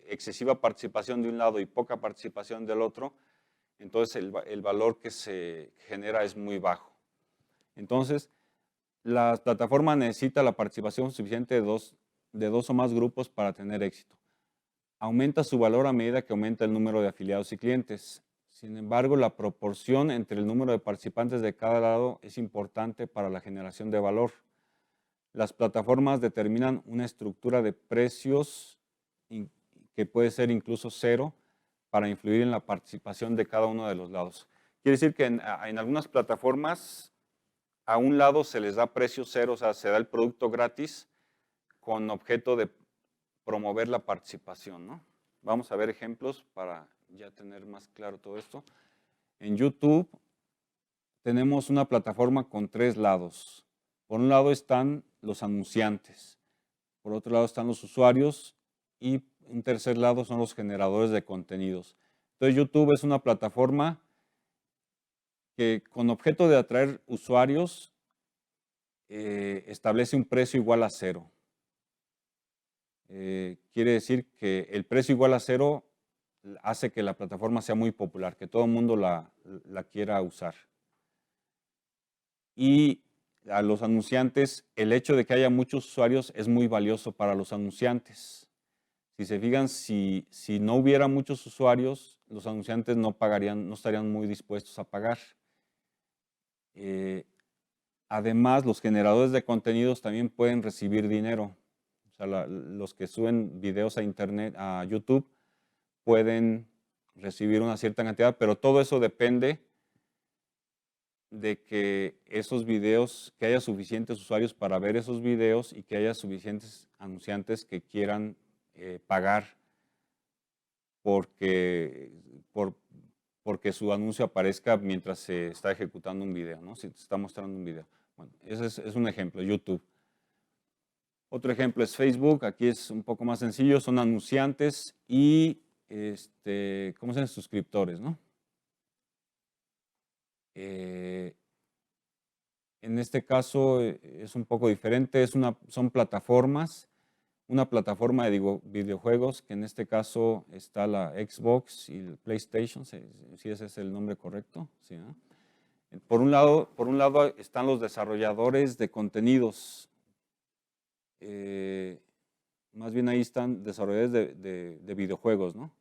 excesiva participación de un lado y poca participación del otro, entonces el valor que se genera es muy bajo. Entonces, la plataforma necesita la participación suficiente de dos o más grupos para tener éxito. Aumenta su valor a medida que aumenta el número de afiliados y clientes. Sin embargo, la proporción entre el número de participantes de cada lado es importante para la generación de valor. Las plataformas determinan una estructura de precios que puede ser incluso cero para influir en la participación de cada uno de los lados. Quiere decir que en algunas plataformas a un lado se les da precio cero, o sea, se da el producto gratis con objeto de promover la participación, ¿no? Vamos a ver ejemplos para ya tener más claro todo esto. En YouTube tenemos una plataforma con tres lados. Por un lado están los anunciantes, por otro lado están los usuarios y un tercer lado son los generadores de contenidos. Entonces YouTube es una plataforma que con objeto de atraer usuarios establece un precio igual a cero. Quiere decir que el precio igual a cero hace que la plataforma sea muy popular, que todo el mundo la quiera usar. Y a los anunciantes, el hecho de que haya muchos usuarios es muy valioso para los anunciantes. Si se fijan, si no hubiera muchos usuarios, los anunciantes no estarían muy dispuestos a pagar. Además, los generadores de contenidos también pueden recibir dinero. O sea, los que suben videos a internet, a YouTube, pueden recibir una cierta cantidad, pero todo eso depende de que esos videos, que haya suficientes usuarios para ver esos videos y que haya suficientes anunciantes que quieran pagar porque su anuncio aparezca mientras se está ejecutando un video, ¿no? Si se está mostrando un video. Bueno, ese es un ejemplo, YouTube. Otro ejemplo es Facebook, aquí es un poco más sencillo, son anunciantes y, ¿cómo se llaman? Suscriptores, ¿no? En este caso es un poco diferente, son plataformas, una plataforma de videojuegos, que en este caso está la Xbox y el PlayStation, si ese es el nombre correcto. ¿Sí, no? Por un lado están los desarrolladores de contenidos, más bien ahí están desarrolladores de videojuegos, ¿no?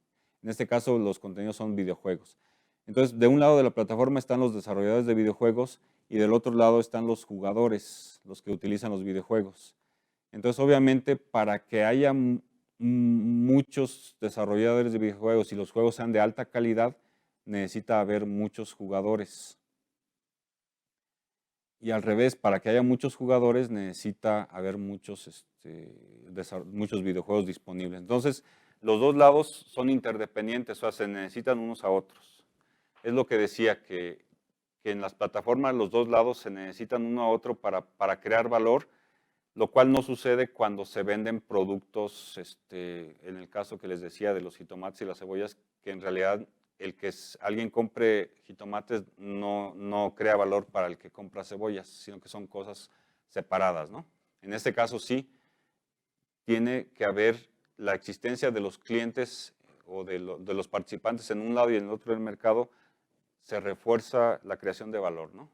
En este caso los contenidos son videojuegos. Entonces, de un lado de la plataforma están los desarrolladores de videojuegos y del otro lado están los jugadores, los que utilizan los videojuegos. Entonces, obviamente, para que haya muchos desarrolladores de videojuegos y los juegos sean de alta calidad, necesita haber muchos jugadores. Y al revés, para que haya muchos jugadores, necesita haber muchos videojuegos disponibles. Entonces, los dos lados son interdependientes, o sea, se necesitan unos a otros. Es lo que decía, que en las plataformas los dos lados se necesitan uno a otro para crear valor, lo cual no sucede cuando se venden productos, en el caso que les decía de los jitomates y las cebollas, que en realidad el que alguien compre jitomates no crea valor para el que compra cebollas, sino que son cosas separadas, ¿no? En este caso sí, tiene que haber la existencia de los clientes o de los participantes en un lado y en el otro del mercado, se refuerza la creación de valor, ¿no?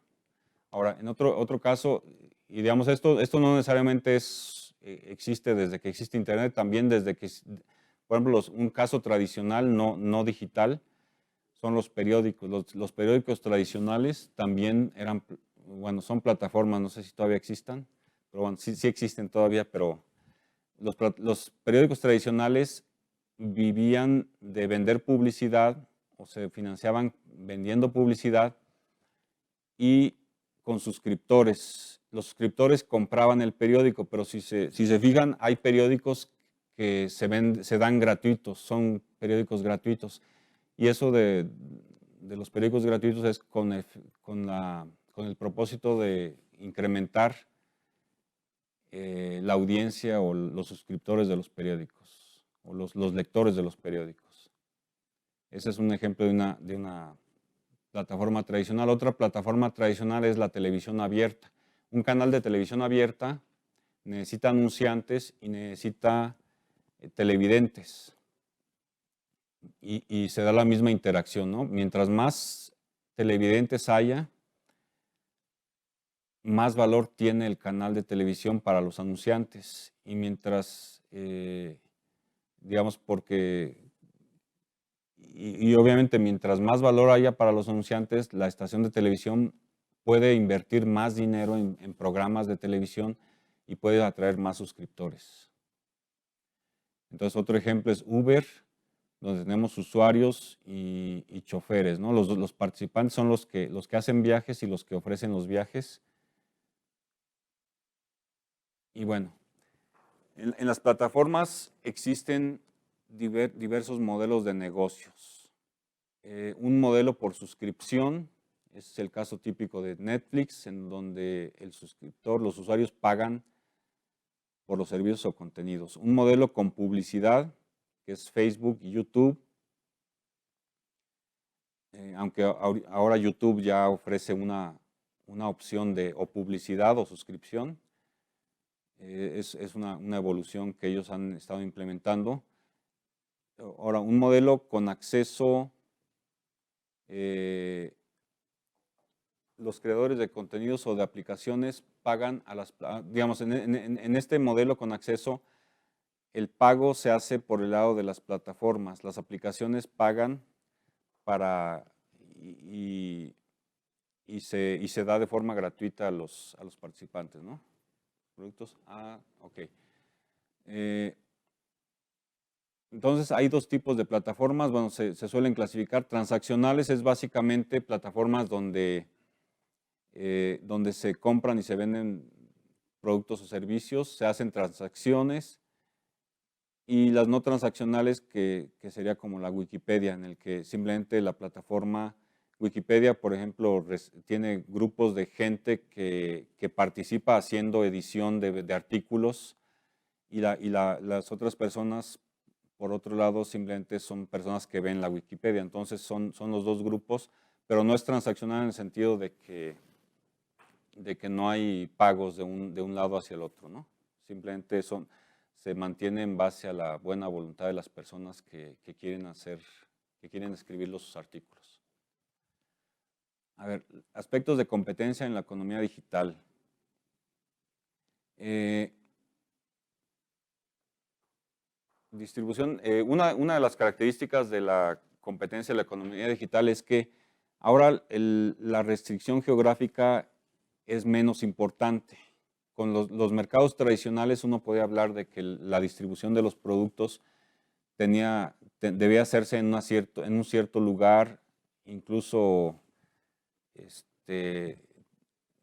Ahora, en otro caso, y digamos, esto no necesariamente existe desde que existe Internet, también desde que, por ejemplo, un caso tradicional, no digital, son los periódicos. Los periódicos tradicionales también son plataformas, no sé si todavía existan, pero bueno, sí existen todavía, pero los periódicos tradicionales vivían de vender publicidad o se financiaban vendiendo publicidad y con suscriptores. Los suscriptores compraban el periódico, pero si se fijan, hay periódicos que se dan gratuitos, son periódicos gratuitos. Y eso de los periódicos gratuitos es con el propósito de incrementar la audiencia o los suscriptores de los periódicos, o los lectores de los periódicos. Ese es un ejemplo de una plataforma tradicional. Otra plataforma tradicional es la televisión abierta. Un canal de televisión abierta necesita anunciantes y necesita televidentes. Y se da la misma interacción, ¿no? Mientras más televidentes haya, más valor tiene el canal de televisión para los anunciantes. Y mientras, digamos, y obviamente mientras más valor haya para los anunciantes, la estación de televisión puede invertir más dinero en programas de televisión y puede atraer más suscriptores. Entonces, otro ejemplo es Uber, donde tenemos usuarios y choferes, ¿no? Los participantes son los que hacen viajes y los que ofrecen los viajes. Y bueno, en las plataformas existen diversos modelos de negocios. Un modelo por suscripción, es el caso típico de Netflix, en donde el suscriptor, los usuarios pagan por los servicios o contenidos. Un modelo con publicidad, que es Facebook y YouTube, aunque ahora YouTube ya ofrece una opción de o publicidad o suscripción. Es una evolución que ellos han estado implementando. Ahora, un modelo con acceso, los creadores de contenidos o de aplicaciones pagan digamos, en este modelo con acceso, el pago se hace por el lado de las plataformas. Las aplicaciones pagan y se da de forma gratuita a los participantes, ¿no? Productos, ok. Entonces hay dos tipos de plataformas, bueno, se suelen clasificar. Transaccionales es básicamente plataformas donde se compran y se venden productos o servicios, se hacen transacciones, y las no transaccionales que sería como la Wikipedia, en el que simplemente la plataforma Wikipedia, por ejemplo, tiene grupos de gente que participa haciendo edición de artículos, y las otras personas, por otro lado, simplemente son personas que ven la Wikipedia. Entonces son los dos grupos, pero no es transaccional en el sentido de que no hay pagos de un lado hacia el otro, ¿no? Simplemente se mantiene en base a la buena voluntad de las personas que quieren escribir los artículos. A ver, aspectos de competencia en la economía digital. Distribución. Una de las características de la competencia en la economía digital es que ahora la restricción geográfica es menos importante. Con los mercados tradicionales uno podía hablar de que la distribución de los productos debía hacerse en un cierto lugar, incluso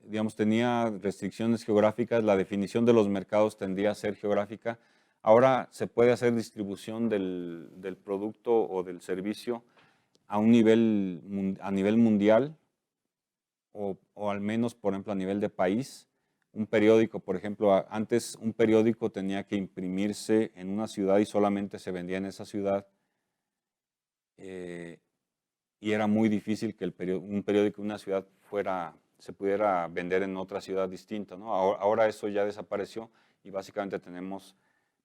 digamos, tenía restricciones geográficas, la definición de los mercados tendía a ser geográfica. Ahora se puede hacer distribución del producto o del servicio a nivel mundial, o al menos, por ejemplo, a nivel de país. Un periódico, por ejemplo, antes un periódico tenía que imprimirse en una ciudad y solamente se vendía en esa ciudad, y era muy difícil que un periódico en una ciudad se pudiera vender en otra ciudad distinta, ¿no? Ahora eso ya desapareció y básicamente tenemos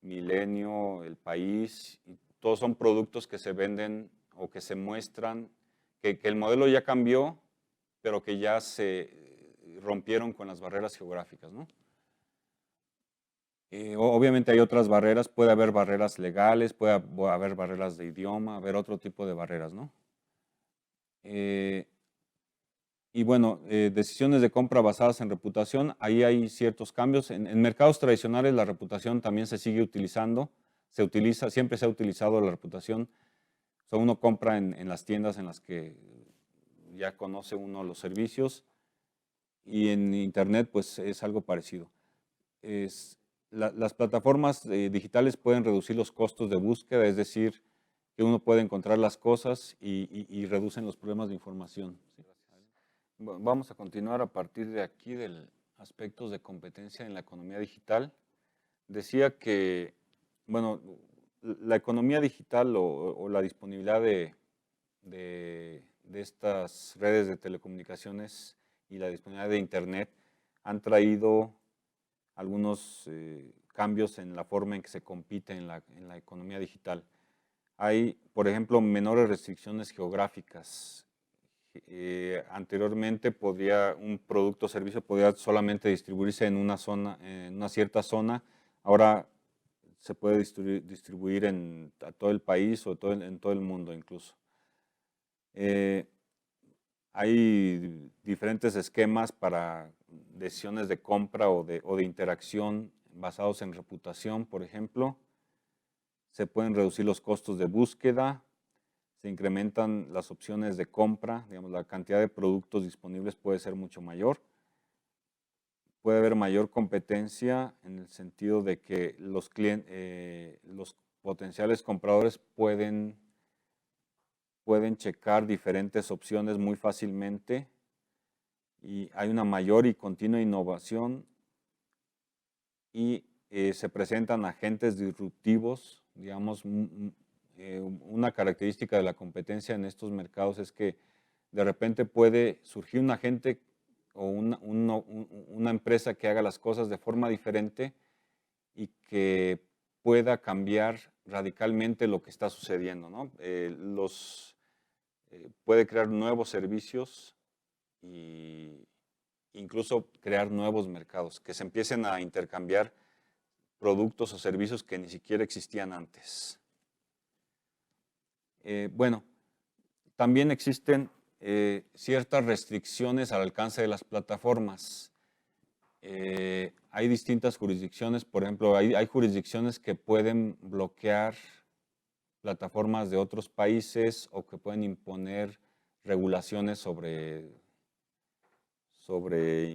Milenio, El País, y todos son productos que se venden o que se muestran, que el modelo ya cambió, pero que ya se rompieron con las barreras geográficas, ¿no? Obviamente hay otras barreras, puede haber barreras legales, puede haber barreras de idioma, haber otro tipo de barreras, ¿no? Y bueno, decisiones de compra basadas en reputación, ahí hay ciertos cambios. En mercados tradicionales la reputación también se sigue utilizando, siempre se ha utilizado la reputación. O sea, uno compra en las tiendas en las que ya conoce uno los servicios, y en internet pues es algo parecido. Las plataformas digitales pueden reducir los costos de búsqueda, es decir, que uno puede encontrar las cosas y reducen los problemas de información. ¿Sí? Vamos a continuar a partir de aquí del aspectos de competencia en la economía digital. Decía que, bueno, la economía digital o la disponibilidad de estas redes de telecomunicaciones y la disponibilidad de internet han traído algunos cambios en la forma en que se compite en la economía digital. Hay, por ejemplo, menores restricciones geográficas. Anteriormente un producto o servicio podía solamente distribuirse en una zona, en una cierta zona. Ahora se puede distribuir a todo el país o en todo el mundo incluso. Hay diferentes esquemas para decisiones de compra o de interacción basados en reputación, por ejemplo. Se pueden reducir los costos de búsqueda, se incrementan las opciones de compra, digamos, la cantidad de productos disponibles puede ser mucho mayor. Puede haber mayor competencia en el sentido de que los potenciales compradores pueden checar diferentes opciones muy fácilmente, y hay una mayor y continua innovación, y se presentan agentes disruptivos. Digamos, una característica de la competencia en estos mercados es que de repente puede surgir un agente o una empresa que haga las cosas de forma diferente y que pueda cambiar radicalmente lo que está sucediendo, ¿no? Puede crear nuevos servicios e incluso crear nuevos mercados, que se empiecen a intercambiar productos o servicios que ni siquiera existían antes. Bueno, también existen ciertas restricciones al alcance de las plataformas. hay distintas jurisdicciones, por ejemplo, hay jurisdicciones que pueden bloquear plataformas de otros países o que pueden imponer regulaciones sobre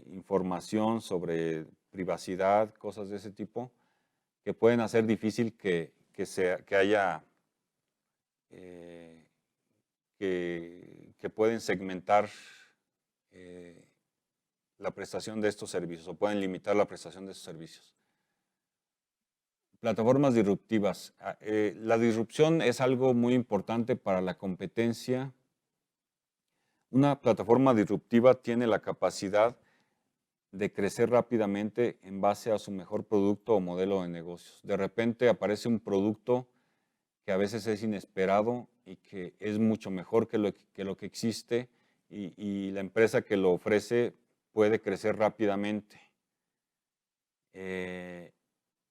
información, sobre privacidad, cosas de ese tipo, que pueden hacer difícil que haya, que pueden segmentar la prestación de estos servicios o pueden limitar la prestación de estos servicios. Plataformas disruptivas. La disrupción es algo muy importante para la competencia. Una plataforma disruptiva tiene la capacidad de crecer rápidamente en base a su mejor producto o modelo de negocios. De repente aparece un producto que a veces es inesperado y que es mucho mejor que lo que existe y la empresa que lo ofrece puede crecer rápidamente.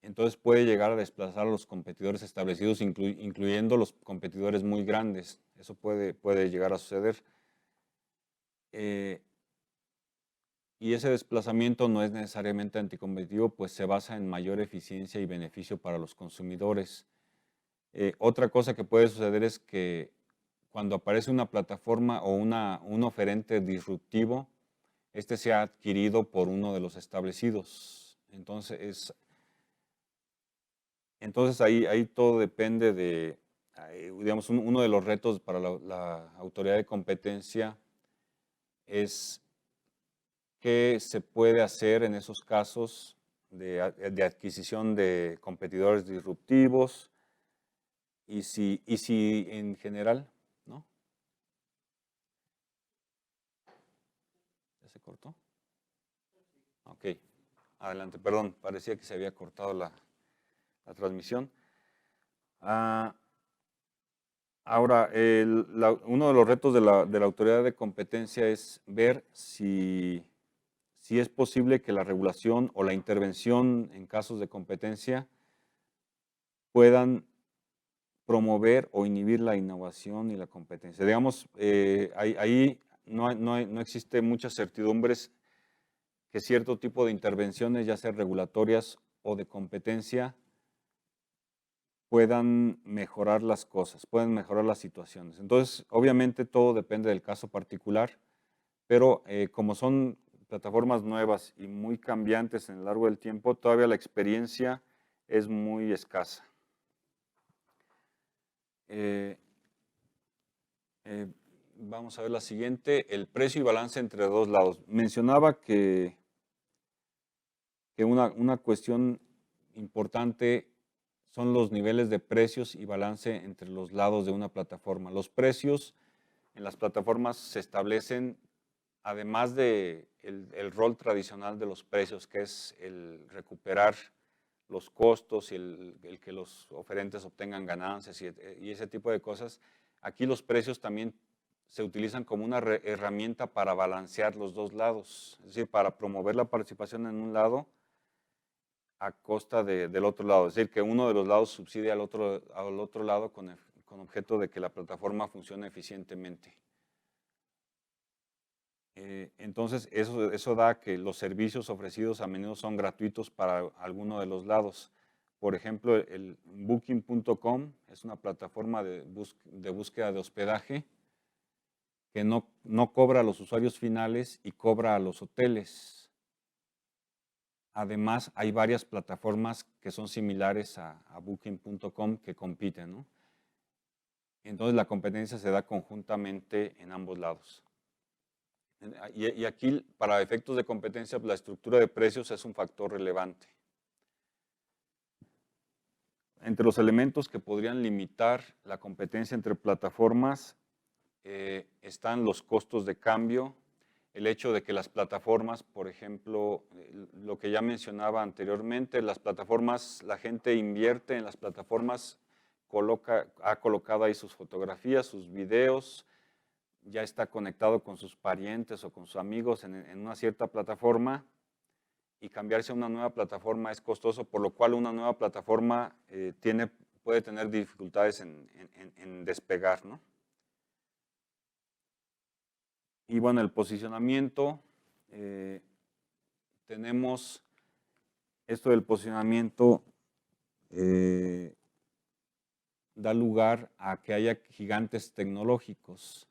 Entonces puede llegar a desplazar a los competidores establecidos, incluyendo los competidores muy grandes. Eso puede llegar a suceder. Y ese desplazamiento no es necesariamente anticompetitivo, pues se basa en mayor eficiencia y beneficio para los consumidores. Otra cosa que puede suceder es que cuando aparece una plataforma o un oferente disruptivo, este sea adquirido por uno de los establecidos. Entonces ahí todo depende de, digamos, uno de los retos para la autoridad de competencia es qué se puede hacer en esos casos de adquisición de competidores disruptivos y si en general, ¿no? ¿Ya se cortó? Ok, adelante, perdón, parecía que se había cortado la transmisión. Ahora, uno de los retos de la autoridad de competencia es ver si es posible que la regulación o la intervención en casos de competencia puedan promover o inhibir la innovación y la competencia. Digamos, ahí no existe muchas certidumbres que cierto tipo de intervenciones, ya sea regulatorias o de competencia, puedan mejorar las cosas, pueden mejorar las situaciones. Entonces, obviamente todo depende del caso particular, pero como son plataformas nuevas y muy cambiantes en el largo del tiempo, todavía la experiencia es muy escasa. Vamos a ver la siguiente, el precio y balance entre dos lados. Mencionaba que una cuestión importante son los niveles de precios y balance entre los lados de una plataforma. Los precios en las plataformas se establecen, además de el rol tradicional de los precios, que es el recuperar los costos y el que los oferentes obtengan ganancias y ese tipo de cosas. Aquí los precios también se utilizan como una herramienta para balancear los dos lados, es decir, para promover la participación en un lado a costa del otro lado, es decir, que uno de los lados subsidia al otro lado con objeto de que la plataforma funcione eficientemente. Entonces, eso da que los servicios ofrecidos a menudo son gratuitos para alguno de los lados. Por ejemplo, el Booking.com es una plataforma de búsqueda de hospedaje que no cobra a los usuarios finales y cobra a los hoteles. Además, hay varias plataformas que son similares a Booking.com que compiten, ¿no? Entonces, la competencia se da conjuntamente en ambos lados. Y aquí, para efectos de competencia, la estructura de precios es un factor relevante. Entre los elementos que podrían limitar la competencia entre plataformas están los costos de cambio, el hecho de que las plataformas, por ejemplo, lo que ya mencionaba anteriormente, las plataformas, la gente invierte en las plataformas, ha colocado ahí sus fotografías, sus videos, ya está conectado con sus parientes o con sus amigos en una cierta plataforma y cambiarse a una nueva plataforma es costoso, por lo cual una nueva plataforma puede tener dificultades en despegar, ¿no? Y bueno, el posicionamiento, tenemos esto del posicionamiento, da lugar a que haya gigantes tecnológicos.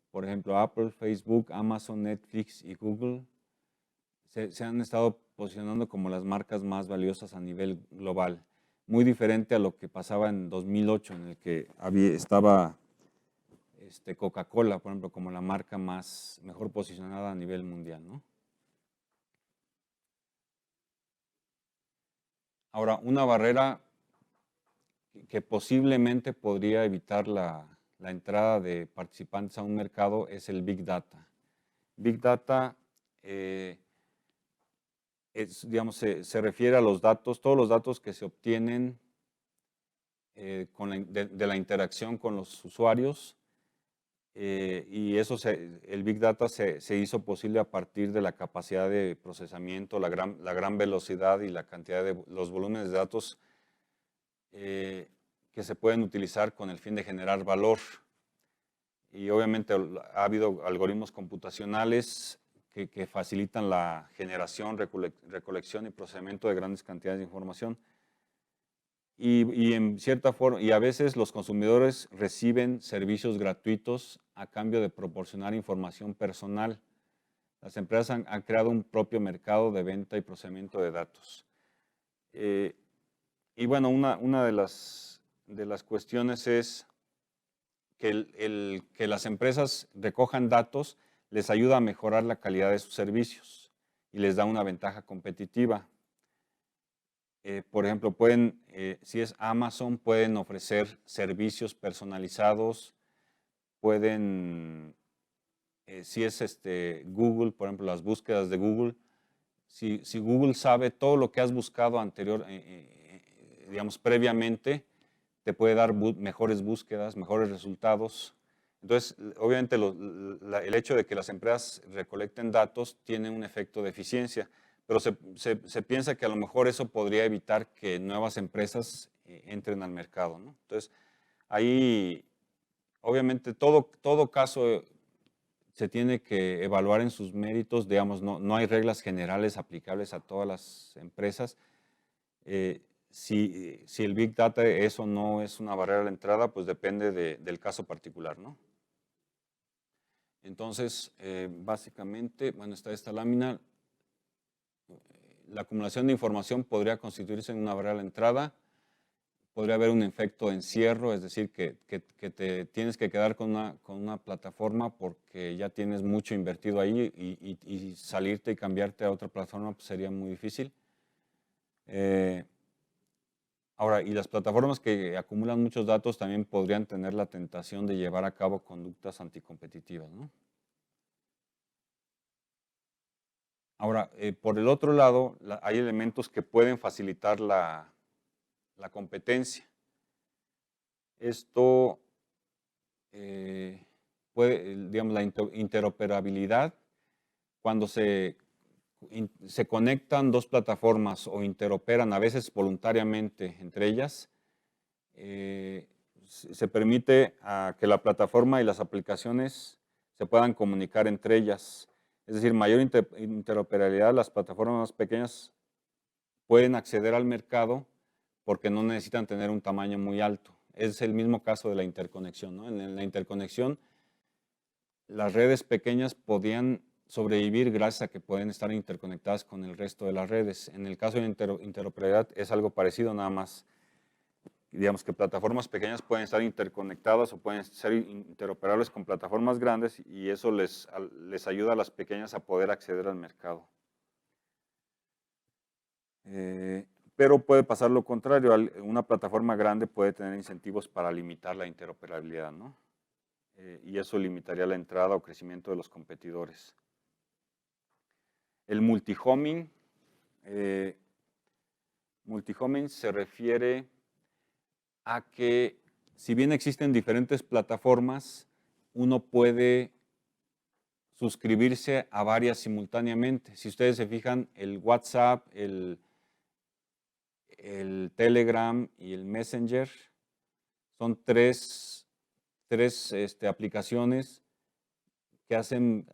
Por ejemplo, Apple, Facebook, Amazon, Netflix y Google se han estado posicionando como las marcas más valiosas a nivel global. Muy diferente a lo que pasaba en 2008, en el que estaba Coca-Cola, por ejemplo, como la marca mejor posicionada a nivel mundial, ¿no? Ahora, una barrera que posiblemente podría evitar la entrada de participantes a un mercado es el Big Data. Big Data digamos, se refiere a los datos, todos los datos que se obtienen de la interacción con los usuarios, y eso el Big Data se hizo posible a partir de la capacidad de procesamiento, la gran velocidad y la cantidad de los volúmenes de datos que se pueden utilizar con el fin de generar valor. Y obviamente ha habido algoritmos computacionales que facilitan la generación, recolección y procesamiento de grandes cantidades de información. Y en cierta forma, y a veces los consumidores reciben servicios gratuitos a cambio de proporcionar información personal. Las empresas han creado un propio mercado de venta y procesamiento de datos. Y bueno, una de las cuestiones es que las empresas recojan datos les ayuda a mejorar la calidad de sus servicios y les da una ventaja competitiva. Por ejemplo, si es Amazon, pueden ofrecer servicios personalizados, si es Google, por ejemplo, las búsquedas de Google, si Google sabe todo lo que has buscado digamos, previamente, te puede dar mejores búsquedas, mejores resultados. Entonces, obviamente, el hecho de que las empresas recolecten datos tiene un efecto de eficiencia, pero se piensa que a lo mejor eso podría evitar que nuevas empresas entren al mercado, ¿no? Entonces, ahí, obviamente, todo caso se tiene que evaluar en sus méritos, digamos, no hay reglas generales aplicables a todas las empresas. Si el Big Data eso no es una barrera a la entrada, pues depende del caso particular, ¿no? Entonces, básicamente, bueno, está esta lámina. La acumulación de información podría constituirse en una barrera a la entrada. Podría haber un efecto de encierro, es decir, que te tienes que quedar con una plataforma porque ya tienes mucho invertido ahí y salirte y cambiarte a otra plataforma pues sería muy difícil. Ahora, y las plataformas que acumulan muchos datos también podrían tener la tentación de llevar a cabo conductas anticompetitivas, ¿no? Ahora, por el otro lado, hay elementos que pueden facilitar la competencia. Esto digamos, la interoperabilidad, cuando se conectan dos plataformas o interoperan a veces voluntariamente entre ellas, se permite que la plataforma y las aplicaciones se puedan comunicar entre ellas. Es decir, mayor interoperabilidad, las plataformas más pequeñas pueden acceder al mercado porque no necesitan tener un tamaño muy alto. Es el mismo caso de la interconexión, ¿no? En la interconexión, las redes pequeñas podían sobrevivir gracias a que pueden estar interconectadas con el resto de las redes. En el caso de interoperabilidad es algo parecido, nada más. Digamos que plataformas pequeñas pueden estar interconectadas o pueden ser interoperables con plataformas grandes y eso les ayuda a las pequeñas a poder acceder al mercado. Pero puede pasar lo contrario, una plataforma grande puede tener incentivos para limitar la interoperabilidad, ¿no? Y eso limitaría la entrada o crecimiento de los competidores. El multihoming se refiere a que si bien existen diferentes plataformas, uno puede suscribirse a varias simultáneamente. Si ustedes se fijan, el WhatsApp, el Telegram y el Messenger son tres aplicaciones que hacen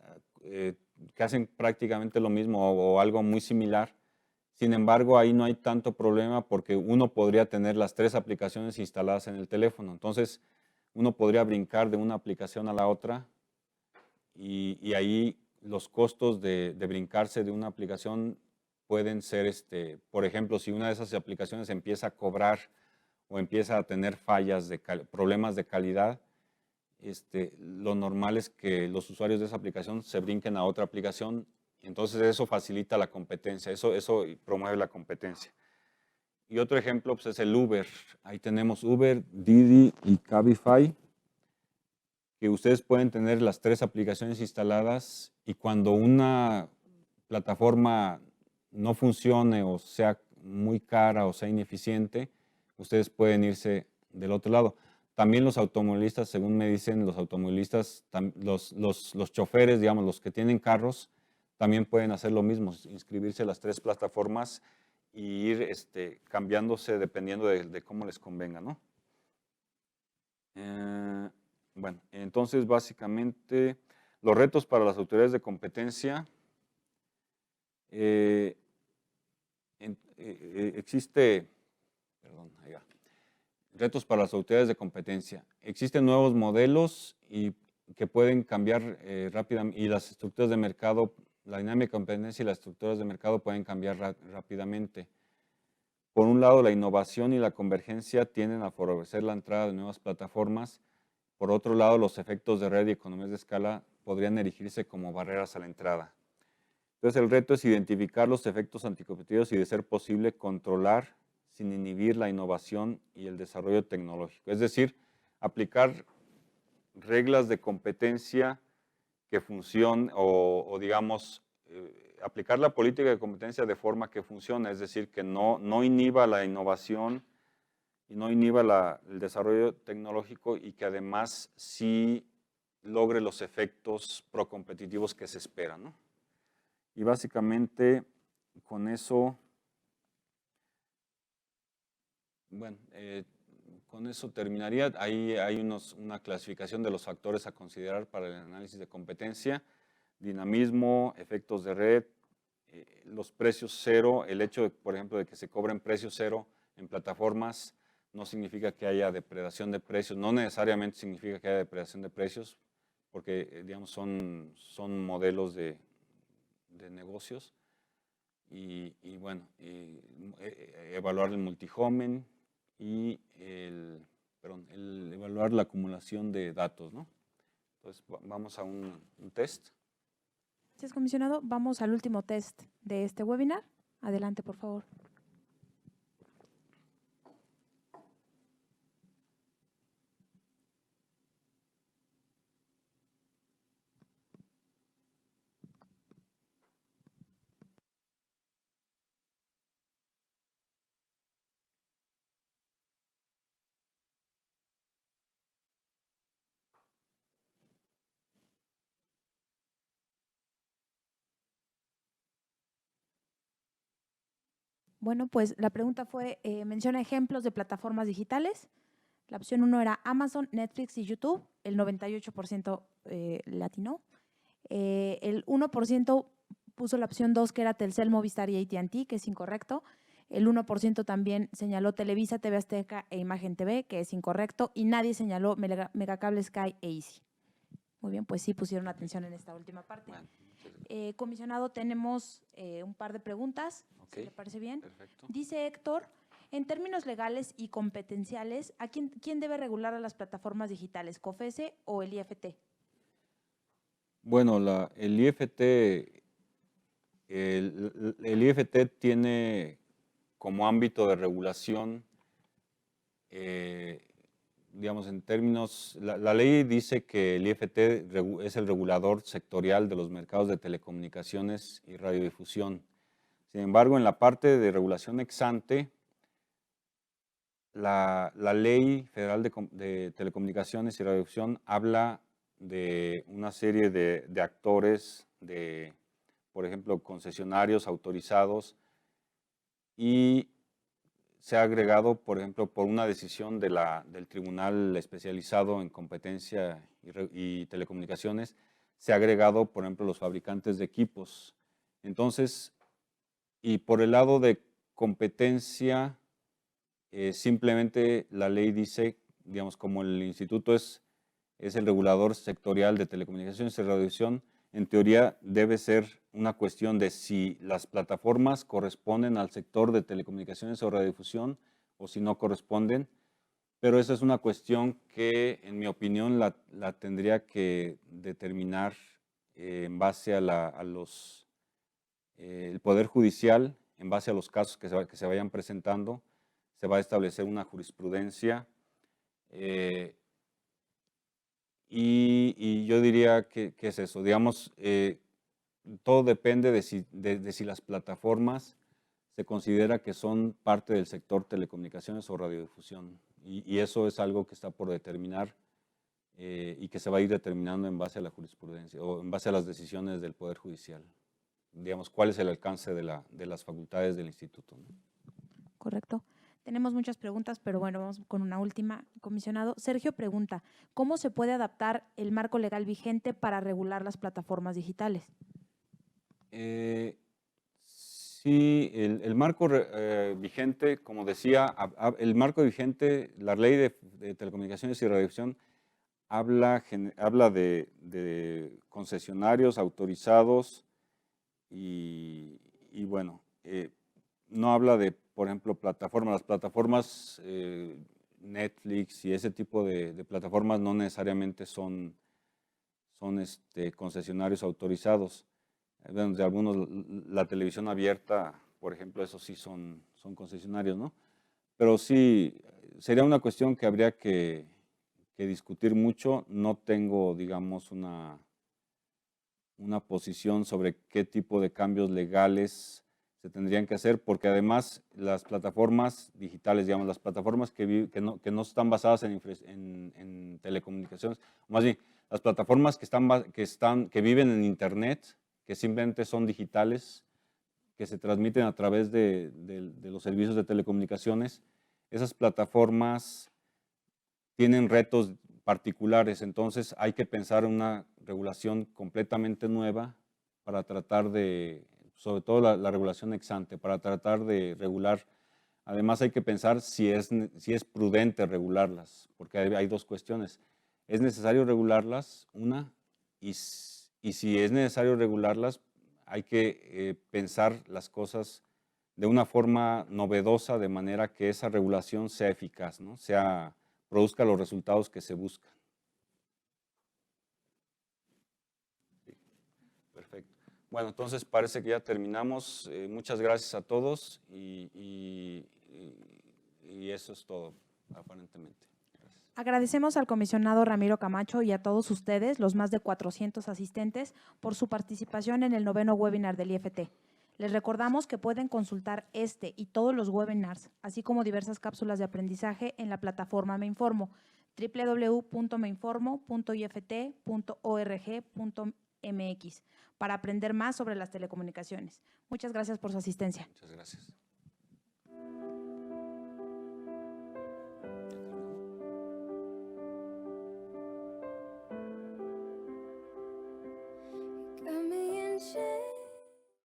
que hacen prácticamente lo mismo o algo muy similar. Sin embargo, ahí no hay tanto problema porque uno podría tener las 3 aplicaciones instaladas en el teléfono. Entonces, uno podría brincar de una aplicación a la otra y ahí los costos de brincarse de una aplicación pueden ser, por ejemplo, si una de esas aplicaciones empieza a cobrar o empieza a tener fallas, problemas de calidad, lo normal es que los usuarios de esa aplicación se brinquen a otra aplicación. Entonces eso facilita la competencia, eso promueve la competencia. Y otro ejemplo pues, es el Uber. Ahí tenemos Uber, Didi y Cabify, que ustedes pueden tener las 3 aplicaciones instaladas y cuando una plataforma no funcione o sea muy cara o sea ineficiente, ustedes pueden irse del otro lado. También los automovilistas, según me dicen, los automovilistas, los choferes, digamos, los que tienen carros, también pueden hacer lo mismo, inscribirse a las 3 plataformas y ir cambiándose dependiendo de cómo les convenga, ¿no? Bueno, entonces básicamente los retos para las autoridades de competencia, retos para las autoridades de competencia. Existen nuevos modelos y que pueden cambiar rápidamente y las estructuras de mercado, la dinámica de competencia y las estructuras de mercado pueden cambiar rápidamente. Por un lado, la innovación y la convergencia tienden a favorecer la entrada de nuevas plataformas. Por otro lado, los efectos de red y economías de escala podrían erigirse como barreras a la entrada. Entonces, el reto es identificar los efectos anticompetitivos y, de ser posible, controlar sin inhibir la innovación y el desarrollo tecnológico. Es decir, aplicar reglas de competencia que funcionen o digamos, aplicar la política de competencia de forma que funcione, es decir, que no inhiba la innovación y no inhiba el desarrollo tecnológico y que además sí logre los efectos procompetitivos que se esperan, ¿no? Y básicamente con eso, bueno, con eso terminaría. Ahí hay una clasificación de los factores a considerar para el análisis de competencia: dinamismo, efectos de red, los precios cero. El hecho, por ejemplo, de que se cobren precios cero en plataformas no significa que haya depredación de precios, no necesariamente significa que haya depredación de precios, porque digamos son modelos de negocios. Y bueno, evaluar el multihomen y evaluar la acumulación de datos, ¿no? Entonces vamos a un test. Gracias, comisionado. Vamos al último test de este webinar. Adelante, por favor. Bueno, pues la pregunta fue, menciona ejemplos de plataformas digitales. La opción 1 era Amazon, Netflix y YouTube. El 98% le atinó. El 1% puso la opción 2, que era Telcel, Movistar y AT&T, que es incorrecto. El 1% también señaló Televisa, TV Azteca e Imagen TV, que es incorrecto. Y nadie señaló Megacable, Sky e Easy. Muy bien, pues sí pusieron atención en esta última parte. Bueno, comisionado, tenemos un par de preguntas, okay, si le parece bien. Perfecto. Dice Héctor, en términos legales y competenciales, ¿a quién debe regular a las plataformas digitales, COFESE o el IFT? Bueno, el IFT tiene como ámbito de regulación, digamos, en términos, la ley dice que el IFT es el regulador sectorial de los mercados de telecomunicaciones y radiodifusión. Sin embargo, en la parte de regulación ex ante, la Ley Federal de Telecomunicaciones y Radiodifusión habla de una serie de actores, por ejemplo, concesionarios autorizados, y se ha agregado, por ejemplo, por una decisión del Tribunal Especializado en Competencia y Telecomunicaciones, se ha agregado, por ejemplo, los fabricantes de equipos. Entonces, y por el lado de competencia, simplemente la ley dice, digamos, como el instituto es el regulador sectorial de telecomunicaciones y radiodifusión, en teoría debe ser una cuestión de si las plataformas corresponden al sector de telecomunicaciones o radiodifusión o si no corresponden, pero esa es una cuestión que, en mi opinión, la tendría que determinar en base a el Poder Judicial, en base a los casos que se vayan presentando. Se va a establecer una jurisprudencia y yo diría que es eso, digamos, todo depende de si las plataformas se considera que son parte del sector telecomunicaciones o radiodifusión, y eso es algo que está por determinar y que se va a ir determinando en base a la jurisprudencia o en base a las decisiones del Poder Judicial. Digamos, cuál es el alcance de las facultades del instituto, ¿no? Correcto. Tenemos muchas preguntas, pero bueno, vamos con una última, comisionado. Sergio pregunta, ¿cómo se puede adaptar el marco legal vigente para regular las plataformas digitales? Sí, el marco vigente, como decía, el marco vigente, la ley de telecomunicaciones y radiodifusión habla de concesionarios autorizados y bueno, no habla de, por ejemplo, plataformas. Las plataformas Netflix y ese tipo de plataformas no necesariamente son concesionarios autorizados. De algunos, la televisión abierta, por ejemplo, eso sí son concesionarios, ¿no? Pero sí, sería una cuestión que habría que discutir mucho. No tengo, digamos, una posición sobre qué tipo de cambios legales se tendrían que hacer, porque además las plataformas digitales, digamos, las plataformas que no están basadas en telecomunicaciones, o más bien, las plataformas que viven en Internet, que simplemente son digitales, que se transmiten a través de los servicios de telecomunicaciones, esas plataformas tienen retos particulares, entonces hay que pensar en una regulación completamente nueva para tratar de, sobre todo la regulación ex ante, para tratar de regular. Además hay que pensar si es prudente regularlas, porque hay dos cuestiones. ¿Es necesario regularlas? Una, y si es necesario regularlas, hay que pensar las cosas de una forma novedosa, de manera que esa regulación sea eficaz, ¿no? Produzca los resultados que se buscan. Sí, perfecto. Bueno, entonces parece que ya terminamos. Muchas gracias a todos y eso es todo, aparentemente. Gracias. Agradecemos al comisionado Ramiro Camacho y a todos ustedes, los más de 400 asistentes, por su participación en el 9º webinar del IFT. Les recordamos que pueden consultar este y todos los webinars, así como diversas cápsulas de aprendizaje en la plataforma Me Informo, www.meinformo.ift.org.mx, para aprender más sobre las telecomunicaciones. Muchas gracias por su asistencia. Muchas gracias.